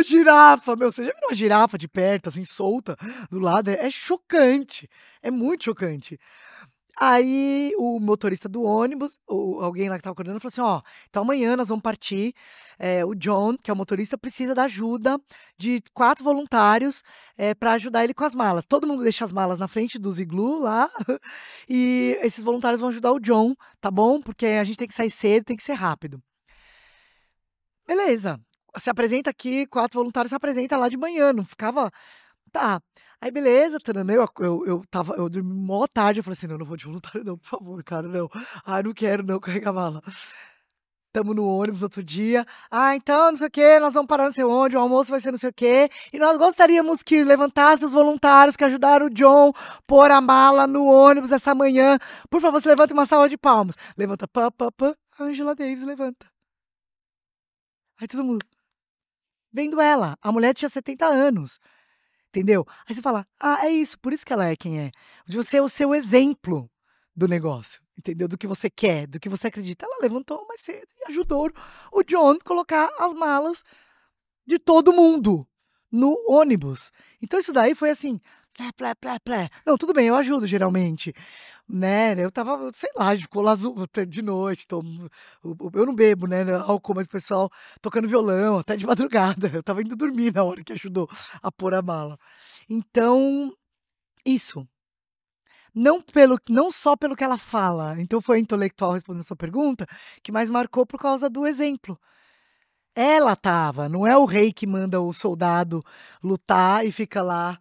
girafa, meu, você já viu uma girafa de perto, assim, solta do lado? É chocante, é muito chocante. Aí o motorista do ônibus, alguém lá que estava coordenando, falou assim: "Ó, então amanhã nós vamos partir, o John, que é o motorista, precisa da ajuda de 4 voluntários, pra ajudar ele com as malas. Todo mundo deixa as malas na frente dos iglu lá, e esses voluntários vão ajudar o John, tá bom? Porque a gente tem que sair cedo, tem que ser rápido". Beleza, se apresenta aqui, 4 voluntários se apresenta lá de manhã, não ficava. Tá. Aí beleza, taranã, eu dormi mó tarde, eu falei assim, não, não vou de voluntário não, por favor, cara, não. Ah, não quero não carregar mala. Tamo no ônibus outro dia. Ah, então, não sei o quê, nós vamos parar não sei onde, o almoço vai ser não sei o quê. E nós gostaríamos que levantasse os voluntários que ajudaram o John pôr a mala no ônibus essa manhã. Por favor, se levanta uma salva de palmas. Levanta, pá, pá, pá. Angela Davis levanta. Aí todo mundo vendo ela. A mulher tinha 70 anos. Entendeu? Aí você fala, ah, é isso, por isso que ela é quem é. De você é o seu exemplo do negócio, entendeu? Do que você quer, do que você acredita. Ela levantou mais cedo e ajudou o John a colocar as malas de todo mundo no ônibus. Então isso daí foi assim, plé, plé, plé, plé. Não, tudo bem, eu ajudo geralmente, né? Eu tava, sei lá, ficou lá de noite, eu não bebo, né, álcool, mas o pessoal tocando violão até de madrugada. Eu tava indo dormir na hora que ajudou a pôr a mala. Então, isso. Não só pelo que ela fala. Então foi a intelectual respondendo a sua pergunta, que mais marcou por causa do exemplo. Ela tava, não é o rei que manda o soldado lutar e fica lá,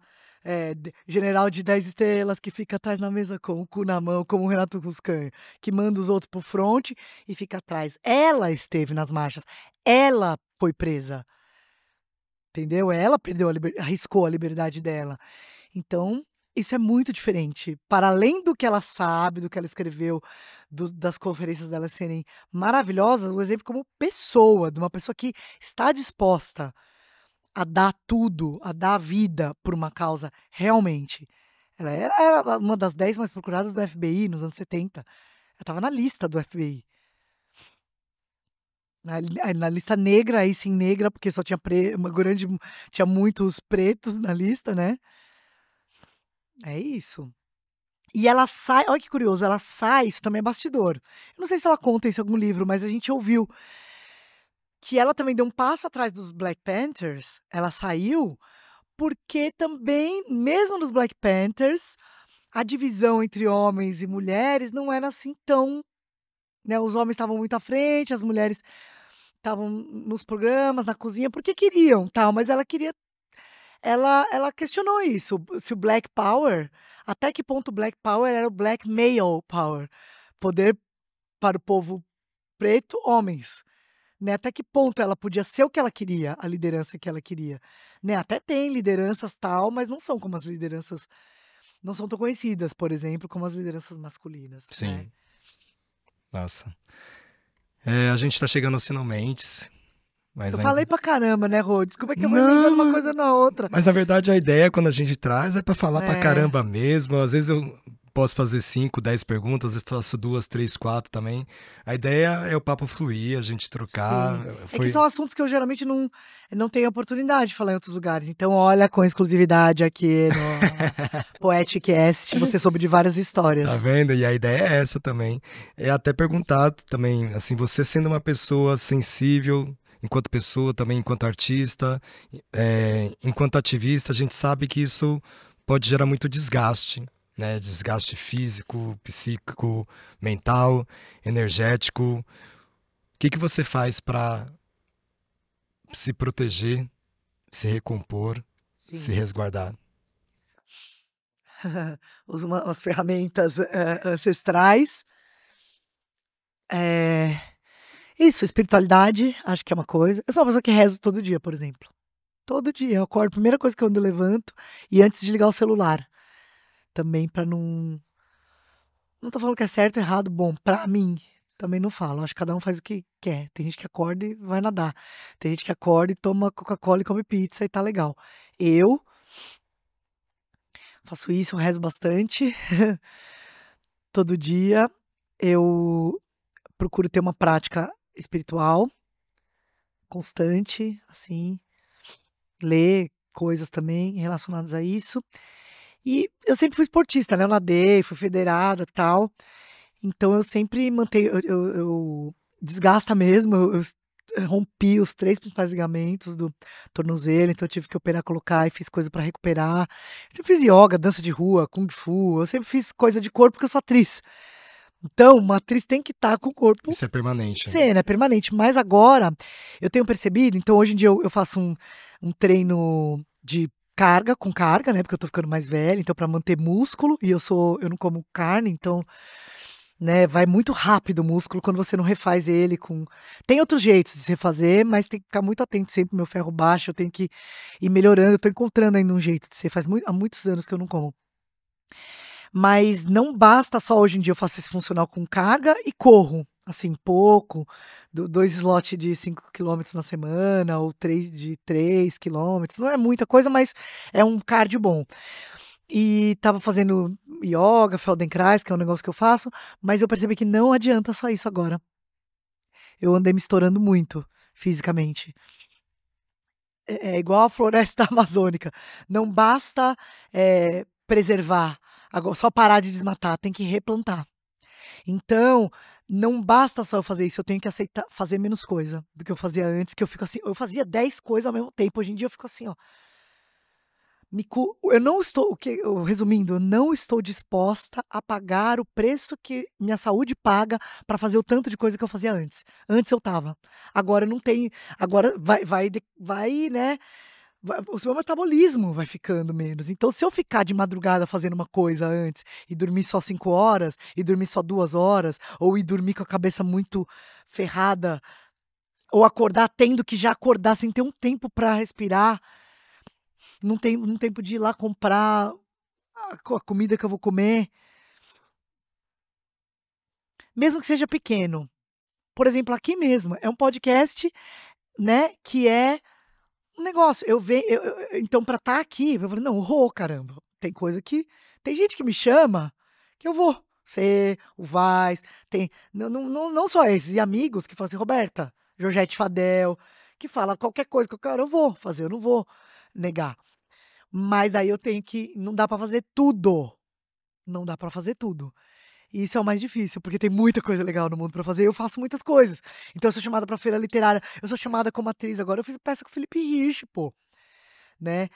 general de 10 estrelas que fica atrás na mesa com o cu na mão, como o Renato Ruscan, que manda os outros pro fronte e fica atrás. Ela esteve nas marchas, ela foi presa, entendeu? Ela perdeu arriscou a liberdade dela. Então, isso é muito diferente. Para além do que ela sabe, do que ela escreveu, das conferências dela serem maravilhosas, o exemplo como pessoa, de uma pessoa que está disposta a dar tudo, a dar a vida por uma causa realmente. Ela era uma das 10 mais procuradas do FBI nos anos 70. Ela estava na lista do FBI. Na lista negra, aí sim negra, porque só tinha tinha muitos pretos na lista, né? É isso. E ela sai, olha que curioso, ela sai, isso também é bastidor. Eu não sei se ela conta isso em algum livro, mas a gente ouviu que ela também deu um passo atrás dos Black Panthers. Ela saiu porque também, mesmo nos Black Panthers, a divisão entre homens e mulheres não era assim tão, né? Os homens estavam muito à frente, as mulheres estavam nos programas, na cozinha, porque queriam, tal, mas ela queria. Ela questionou isso, se o Black Power, até que ponto o Black Power era o Black Male Power, poder para o povo preto, homens, né? Até que ponto ela podia ser o que ela queria, a liderança que ela queria, né? Até tem lideranças tal, mas não são como as lideranças, não são tão conhecidas, por exemplo, como as lideranças masculinas, né? Sim, nossa. A gente tá chegando aos finalmente, mas Eu ainda. falei pra caramba, né, Rô? Desculpa que eu vou emendando uma Não, coisa na outra. mas na verdade a ideia quando a gente traz é pra falar pra É, caramba mesmo. Às vezes eu posso fazer 5, 10 perguntas, eu faço 2, 3, 4 também. A ideia é o papo fluir, a gente trocar. sim. É que Foi. são assuntos que eu geralmente não tenho oportunidade de falar em outros lugares. Então, olha, com exclusividade aqui no Poeticast, você soube de várias Tá histórias. vendo? E a ideia é essa também. É até perguntar também, assim, você sendo uma pessoa sensível, enquanto pessoa, também enquanto artista, enquanto ativista, a gente sabe que isso pode gerar muito desgaste, né? Desgaste físico, psíquico, mental, energético. O que que você faz para se proteger, se recompor, se Sim. resguardar? Uso umas ferramentas ancestrais. É, isso, espiritualidade, acho que é uma coisa. Eu sou uma pessoa que rezo todo dia, por exemplo. Todo dia. Eu acordo, primeira coisa que eu levanto, e antes de ligar o celular. Também pra não. Não tô falando que é certo ou errado, bom, pra mim. Também não falo. Acho que cada um faz o que quer. Tem gente que acorda e vai nadar. Tem gente que acorda e toma Coca-Cola e come pizza e tá legal. Eu faço isso, eu rezo bastante. Todo dia. Eu procuro ter uma prática espiritual constante, assim. Ler coisas também relacionadas a isso. E eu sempre fui esportista, né? Eu nadei, fui federada e tal. Então eu sempre mantenho, eu desgasta mesmo, eu rompi os 3 principais ligamentos do tornozelo, então eu tive que operar, colocar e fiz coisa pra recuperar. Sempre fiz yoga, dança de rua, kung fu, eu sempre fiz coisa de corpo porque eu sou atriz. Então, uma atriz tem que estar com o corpo Isso é permanente. cena, é permanente. Mas agora, eu tenho percebido, então hoje em dia eu faço um treino de com carga, né? Porque eu tô ficando mais velha, então pra manter músculo, e eu não como carne, então, né, vai muito rápido o músculo quando você não refaz ele com. Tem outros jeitos de se refazer, mas tem que ficar muito atento sempre, meu ferro baixo, eu tenho que ir melhorando, eu tô encontrando ainda um jeito de ser, há muitos anos que eu não como. Mas não basta só hoje em dia eu faço esse funcional com carga e corro, assim, pouco, 2 slots de 5 quilômetros na semana ou 3 de 3 quilômetros, não é muita coisa, mas é um cardio bom. E estava fazendo yoga, Feldenkrais, que é um negócio que eu faço, mas eu percebi que não adianta só isso agora. Eu andei me estourando muito fisicamente. É igual a floresta amazônica, não basta, preservar, só parar de desmatar, tem que replantar. Então, não basta só eu fazer isso, eu tenho que aceitar fazer menos coisa do que eu fazia antes, que eu fico assim, eu fazia 10 coisas ao mesmo tempo, hoje em dia eu fico assim, ó, eu não estou, resumindo, eu não estou disposta a pagar o preço que minha saúde paga para fazer o tanto de coisa que eu fazia antes. Antes eu estava, agora eu não tenho, agora vai, né, o seu metabolismo vai ficando menos. Então, se eu ficar de madrugada fazendo uma coisa antes e dormir só 5 horas, e dormir só 2 horas, ou ir dormir com a cabeça muito ferrada, ou acordar tendo que já acordar sem ter um tempo para respirar, não tem um tempo de ir lá comprar a comida que eu vou comer, mesmo que seja pequeno. Por exemplo, aqui mesmo, é um podcast, né, que é um negócio, então pra estar aqui, eu falei: "Não, Rô, caramba, tem gente que me chama, que eu vou". Você, o Vaz, tem não só esses, e amigos que falam assim: "Roberta", Georgette Fadel, que fala qualquer coisa que eu quero, eu vou fazer, eu não vou negar. Mas aí eu tenho que não dá pra fazer tudo, não dá pra fazer tudo. E isso é o mais difícil, porque tem muita coisa legal no mundo pra fazer, e eu faço muitas coisas. Então eu sou chamada pra feira literária, eu sou chamada como atriz agora, eu fiz peça com o Felipe Hirsch, pô, né.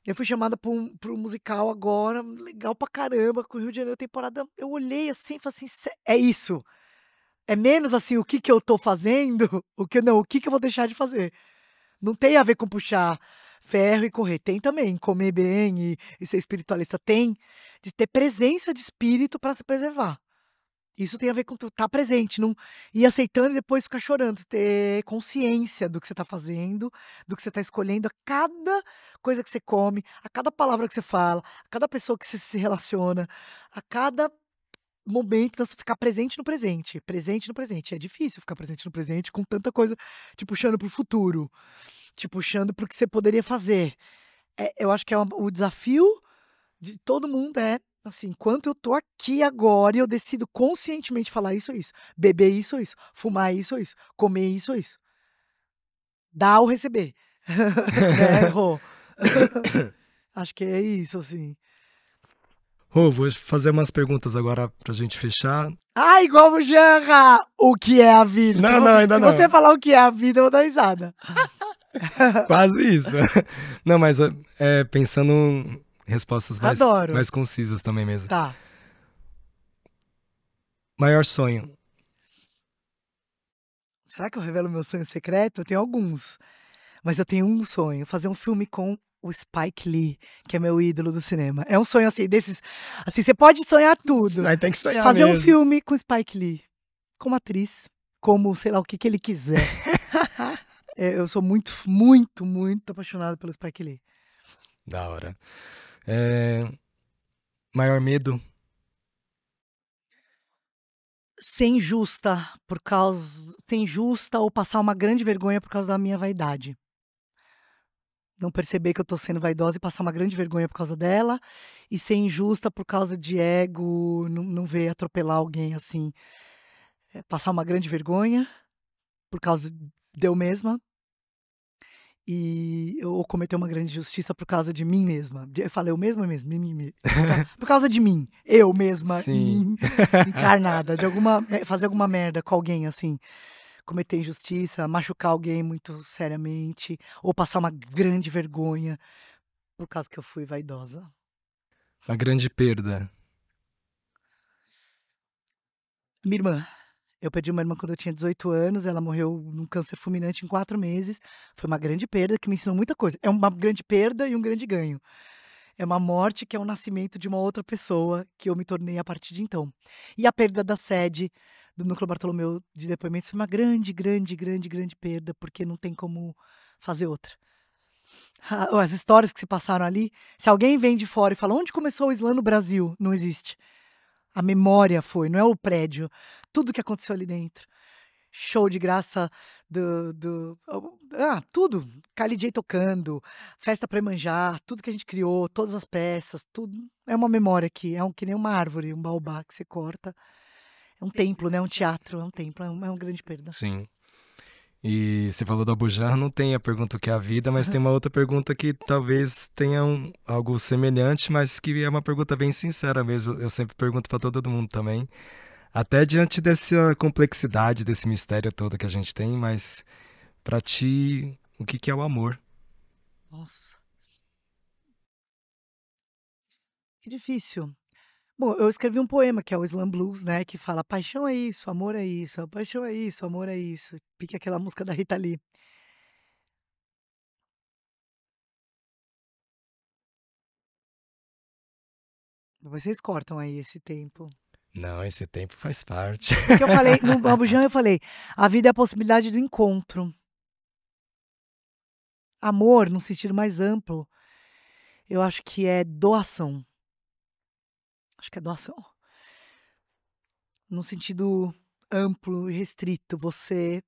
Eu fui chamada pra um musical agora, legal pra caramba, com o Rio de Janeiro, temporada eu olhei assim e falei assim: É isso". É menos assim, o que que eu tô fazendo, o que que eu vou deixar de fazer. Não tem a ver com puxar ferro e correr, tem também, comer bem e ser espiritualista, tem de ter presença de espírito pra se preservar. Isso tem a ver com tu estar presente, não ir aceitando e depois ficar chorando, ter consciência do que você está fazendo, do que você está escolhendo, a cada coisa que você come, a cada palavra que você fala, a cada pessoa que você se relaciona, a cada momento, então você ficar presente no presente, presente no presente. É difícil ficar presente no presente com tanta coisa te puxando para o futuro, te puxando para o que você poderia fazer. Eu acho que o desafio de todo mundo é, assim, enquanto eu tô aqui agora e eu decido conscientemente falar isso ou isso, beber isso ou isso, fumar isso ou isso, comer isso ou isso. Dar ou receber, né, Rô? Acho que é isso, assim. Rô, vou fazer umas perguntas agora pra gente fechar. Ah, igual o Janra! O que é a vida? Não, não, ainda Se você não. falar o que é a vida, eu vou dar risada. Quase isso. Não, mas pensando em respostas Adoro. mais concisas também mesmo. Tá. Maior sonho. Será que eu revelo meu sonho secreto? Eu tenho alguns. Mas eu tenho um sonho, fazer um filme com o Spike Lee, que é meu ídolo do cinema. É um sonho assim, desses. Assim, você pode sonhar tudo. Aí tem que sonhar Fazer um mesmo. filme com o Spike Lee, como atriz, como sei lá o que que ele quiser. Eu sou muito, muito, muito apaixonada pelo Spike Lee. Da hora. É, Maior medo. Ser injusta ou passar uma grande vergonha por causa da minha vaidade. Não perceber que eu tô sendo vaidosa e passar uma grande vergonha por causa dela, e ser injusta por causa de ego, não ver atropelar alguém assim, passar uma grande vergonha por causa de eu mesma, ou cometer uma grande injustiça por causa de mim mesma. Eu falei eu mesma mesmo, mim, por causa de mim, eu mesma, Sim. mim, encarnada, fazer alguma merda com alguém assim, cometer injustiça, machucar alguém muito seriamente, ou passar uma grande vergonha por causa que eu fui vaidosa. A grande perda. Minha irmã. Eu perdi uma irmã quando eu tinha 18 anos, ela morreu num câncer fulminante em 4 meses. Foi uma grande perda que me ensinou muita coisa. É uma grande perda e um grande ganho. É uma morte que é o nascimento de uma outra pessoa que eu me tornei a partir de então. E a perda da sede do Núcleo Bartolomeu de Depoimentos foi uma grande, grande, grande, grande perda, porque não tem como fazer outra. As histórias que se passaram ali, se alguém vem de fora e fala onde começou o Islã no Brasil, não existe. A memória foi, não é o prédio. Tudo que aconteceu ali dentro. Show de graça tudo. Kylie J tocando, festa pra Iemanjá, tudo que a gente criou, todas as peças, tudo. É uma memória aqui, que nem uma árvore, um baobá que você corta. É um templo, né? Um teatro, é um templo, é uma grande perda. Sim. E você falou do Abujan, não tem a pergunta o que é a vida, mas tem uma outra pergunta que talvez tenha algo semelhante, mas que é uma pergunta bem sincera mesmo. Eu sempre pergunto para todo mundo também. Até diante dessa complexidade, desse mistério todo que a gente tem, mas para ti, o que é o amor? Nossa. Que difícil. Bom, eu escrevi um poema, que é o Slam Blues, né? Que fala, paixão é isso, amor é isso, paixão é isso, amor é isso. Pique aquela música da Rita Lee. Depois vocês cortam aí esse tempo. Não, esse tempo faz parte. Porque eu falei, no Abujan eu falei, a vida é a possibilidade do encontro. Amor, num sentido mais amplo, eu acho que é doação. Acho que é doação. Num sentido amplo e restrito, você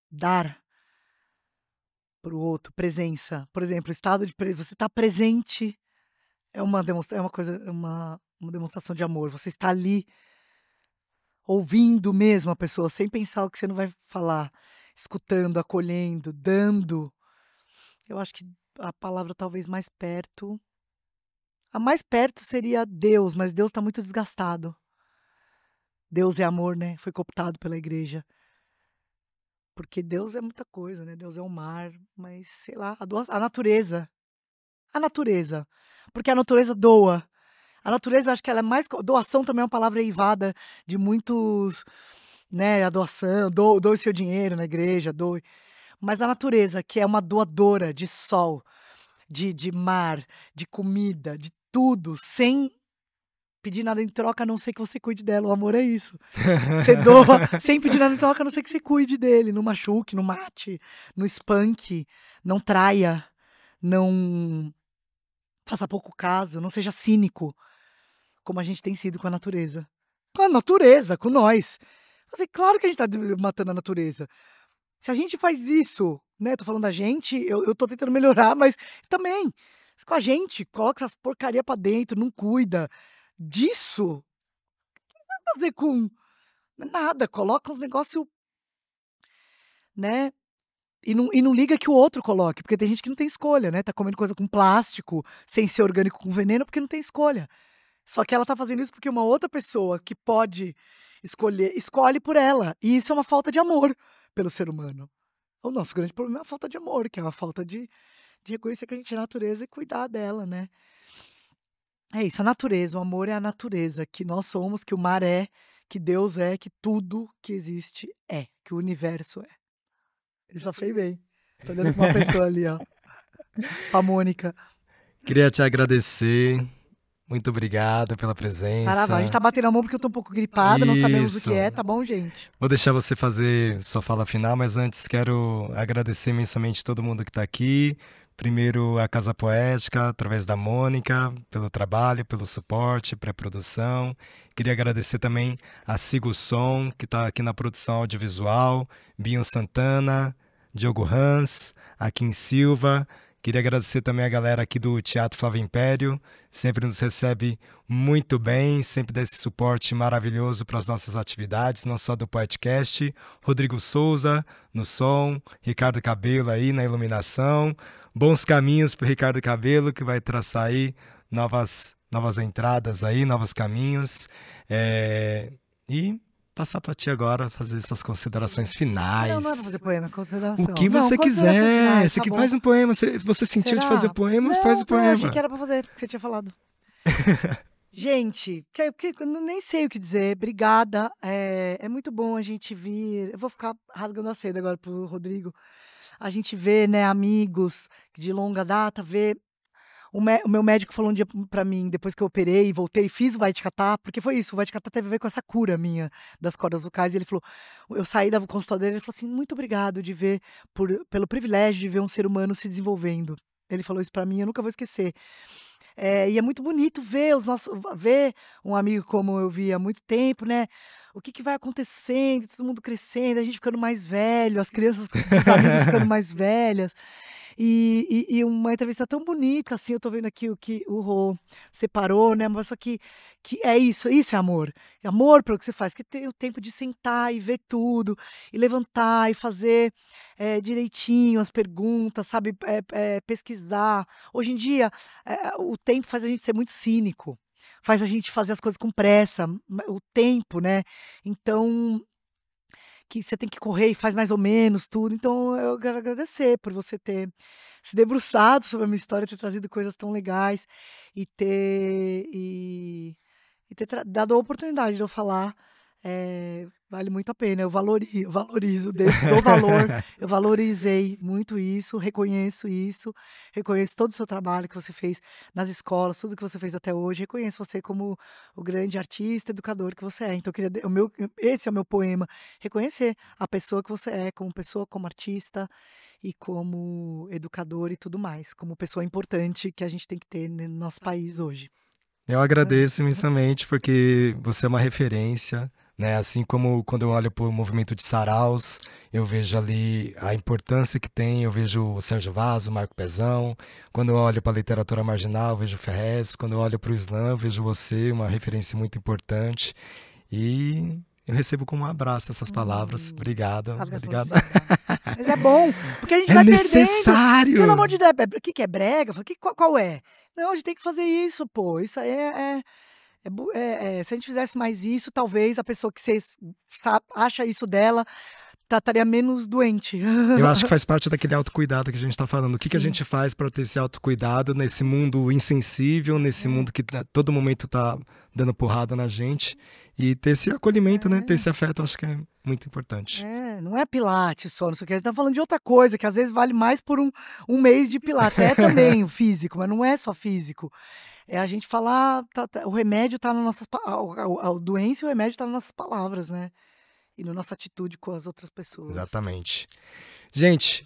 dar para o outro presença. Por exemplo, estado de você estar presente é uma coisa, uma demonstração de amor. Você está ali ouvindo mesmo a pessoa, sem pensar o que você não vai falar, escutando, acolhendo, dando. Eu acho que a palavra talvez mais perto. A mais perto seria Deus, mas Deus está muito desgastado. Deus é amor, né? Foi cooptado pela igreja. Porque Deus é muita coisa, né? Deus é o mar, mas sei lá, a natureza. A natureza. Porque a natureza doa. A natureza, acho que ela é mais. Doação também é uma palavra eivada de muitos. Né? A doação, doe seu dinheiro na igreja, doe. Mas a natureza, que é uma doadora de sol, de mar, de comida, de tudo, sem pedir nada em troca, a não ser que você cuide dela. O amor é isso. Você doa sem pedir nada em troca, a não ser que você cuide dele. Não machuque, não mate, não espanque, não traia, não faça pouco caso, não seja cínico, como a gente tem sido com a natureza. Com a natureza, com nós. Claro que a gente tá matando a natureza. Se a gente faz isso, né? Tô falando da gente, eu tô tentando melhorar, mas também, com a gente, coloca essas porcaria pra dentro, não cuida disso. O que vai fazer com nada? Coloca uns negócios, né? E não liga que o outro coloque, porque tem gente que não tem escolha, né? Tá comendo coisa com plástico, sem ser orgânico com veneno, porque não tem escolha. Só que ela tá fazendo isso porque uma outra pessoa que pode escolher, escolhe por ela. E isso é uma falta de amor pelo ser humano. O nosso grande problema é a falta de amor, que é uma falta de reconhecer que a gente é natureza e cuidar dela, né? É isso, a natureza, o amor é a natureza, que nós somos, que o mar é, que Deus é, que tudo que existe é, que o universo é. Eu já sei bem. Tô olhando pra uma pessoa ali, ó. Pra Mônica. Queria te agradecer. Muito obrigado pela presença. A gente tá batendo a mão porque eu tô um pouco gripada, não sabemos o que é, tá bom, gente? Vou deixar você fazer sua fala final, mas antes quero agradecer imensamente todo mundo que está aqui. Primeiro a Casa Poética, através da Mônica, pelo trabalho, pelo suporte, pré-produção. Queria agradecer também a Sigo Som, que está aqui na produção audiovisual, Binho Santana, Diogo Hans, Akin Silva. Queria agradecer também a galera aqui do Teatro Flávio Império, sempre nos recebe muito bem, sempre dá esse suporte maravilhoso para as nossas atividades, não só do podcast. Rodrigo Souza no som, Ricardo Cabelo aí na iluminação. Bons caminhos para o Ricardo Cabelo, que vai traçar aí novas entradas aí, novos caminhos. E passar para ti agora fazer suas considerações finais. Não é pra fazer poema, consideração. O que você quiser. Você que faz um poema. Você sentiu de fazer poema, faz o poema. Eu achei que era pra fazer, que você tinha falado. Gente, eu nem sei o que dizer. Obrigada. É muito bom a gente vir. Eu vou ficar rasgando a seda agora pro Rodrigo. A gente vê, né, amigos de longa data, ver. O meu médico falou um dia pra mim, depois que eu operei e voltei, fiz o Vai Te Catar, porque foi isso, o Vai Te Catar teve a ver com essa cura minha das cordas vocais. E ele falou, eu saí da consulta dele, ele falou assim, muito obrigado de ver, pelo privilégio de ver um ser humano se desenvolvendo. Ele falou isso pra mim, eu nunca vou esquecer. E é muito bonito ver um amigo como eu vi há muito tempo, né? O que vai acontecendo, todo mundo crescendo, a gente ficando mais velho, as crianças dos amigos ficando mais velhas. E uma entrevista tão bonita, assim, eu tô vendo aqui o que o Rô separou, né? Mas só que é isso é amor. É amor pelo que você faz, que tem o tempo de sentar e ver tudo, e levantar e fazer direitinho as perguntas, sabe? Pesquisar. Hoje em dia, o tempo faz a gente ser muito cínico, faz a gente fazer as coisas com pressa, o tempo, né? Então, que você tem que correr e faz mais ou menos tudo. Então, eu quero agradecer por você ter se debruçado sobre a minha história, ter trazido coisas tão legais e ter dado a oportunidade de eu falar. Vale muito a pena. Eu valorizo, dou valor. Eu valorizei muito isso, reconheço todo o seu trabalho que você fez nas escolas, tudo que você fez até hoje. Reconheço você como o grande artista, educador que você é. Então, eu queria, esse é o meu poema, reconhecer a pessoa que você é, como pessoa, como artista e como educador e tudo mais, como pessoa importante que a gente tem que ter no nosso país hoje. Eu agradeço imensamente porque você é uma referência, né? Assim como quando eu olho para o movimento de saraus, eu vejo ali a importância que tem, eu vejo o Sérgio Vaz, o Marco Pezão. Quando eu olho para a literatura marginal, eu vejo o Ferrez. Quando eu olho para o Islã, eu vejo você, uma referência muito importante. E eu recebo como um abraço essas palavras. Obrigado, Rasgação obrigado. de seda. Mas é bom, porque a gente É vai perdendo. necessário! Pelo amor de Deus, o que é brega? Qual é? Não, a gente tem que fazer isso, pô. Isso aí se a gente fizesse mais isso, talvez a pessoa que você acha isso dela estaria menos doente. Eu acho que faz parte daquele autocuidado que a gente está falando. O que a Sim. gente faz para ter esse autocuidado nesse mundo insensível, nesse mundo que todo momento está dando porrada na gente. E ter esse acolhimento, né? Ter esse afeto, acho que é muito importante. Não é pilates só, não sei o que. A gente tá falando de outra coisa, que às vezes vale mais por um mês de pilates. É também o físico, mas não é só físico. É a gente falar, o remédio tá nas nossas a doença e o remédio tá nas nossas palavras, né? E na nossa atitude com as outras pessoas. Exatamente. Gente,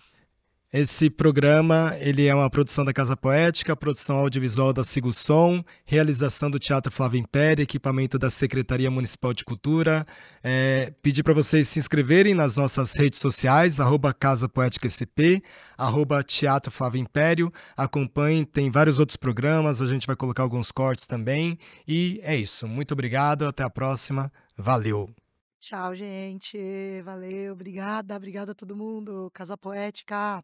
esse programa ele é uma produção da Casa Poética, produção audiovisual da Sigo Som, realização do Teatro Flávio Império, equipamento da Secretaria Municipal de Cultura. Pedir para vocês se inscreverem nas nossas redes sociais, @Casa Poética SP, @Teatro Flávio Império. Acompanhem, tem vários outros programas, a gente vai colocar alguns cortes também. E é isso. Muito obrigado, até a próxima. Valeu! Tchau, gente. Valeu, obrigada a todo mundo. Casa Poética.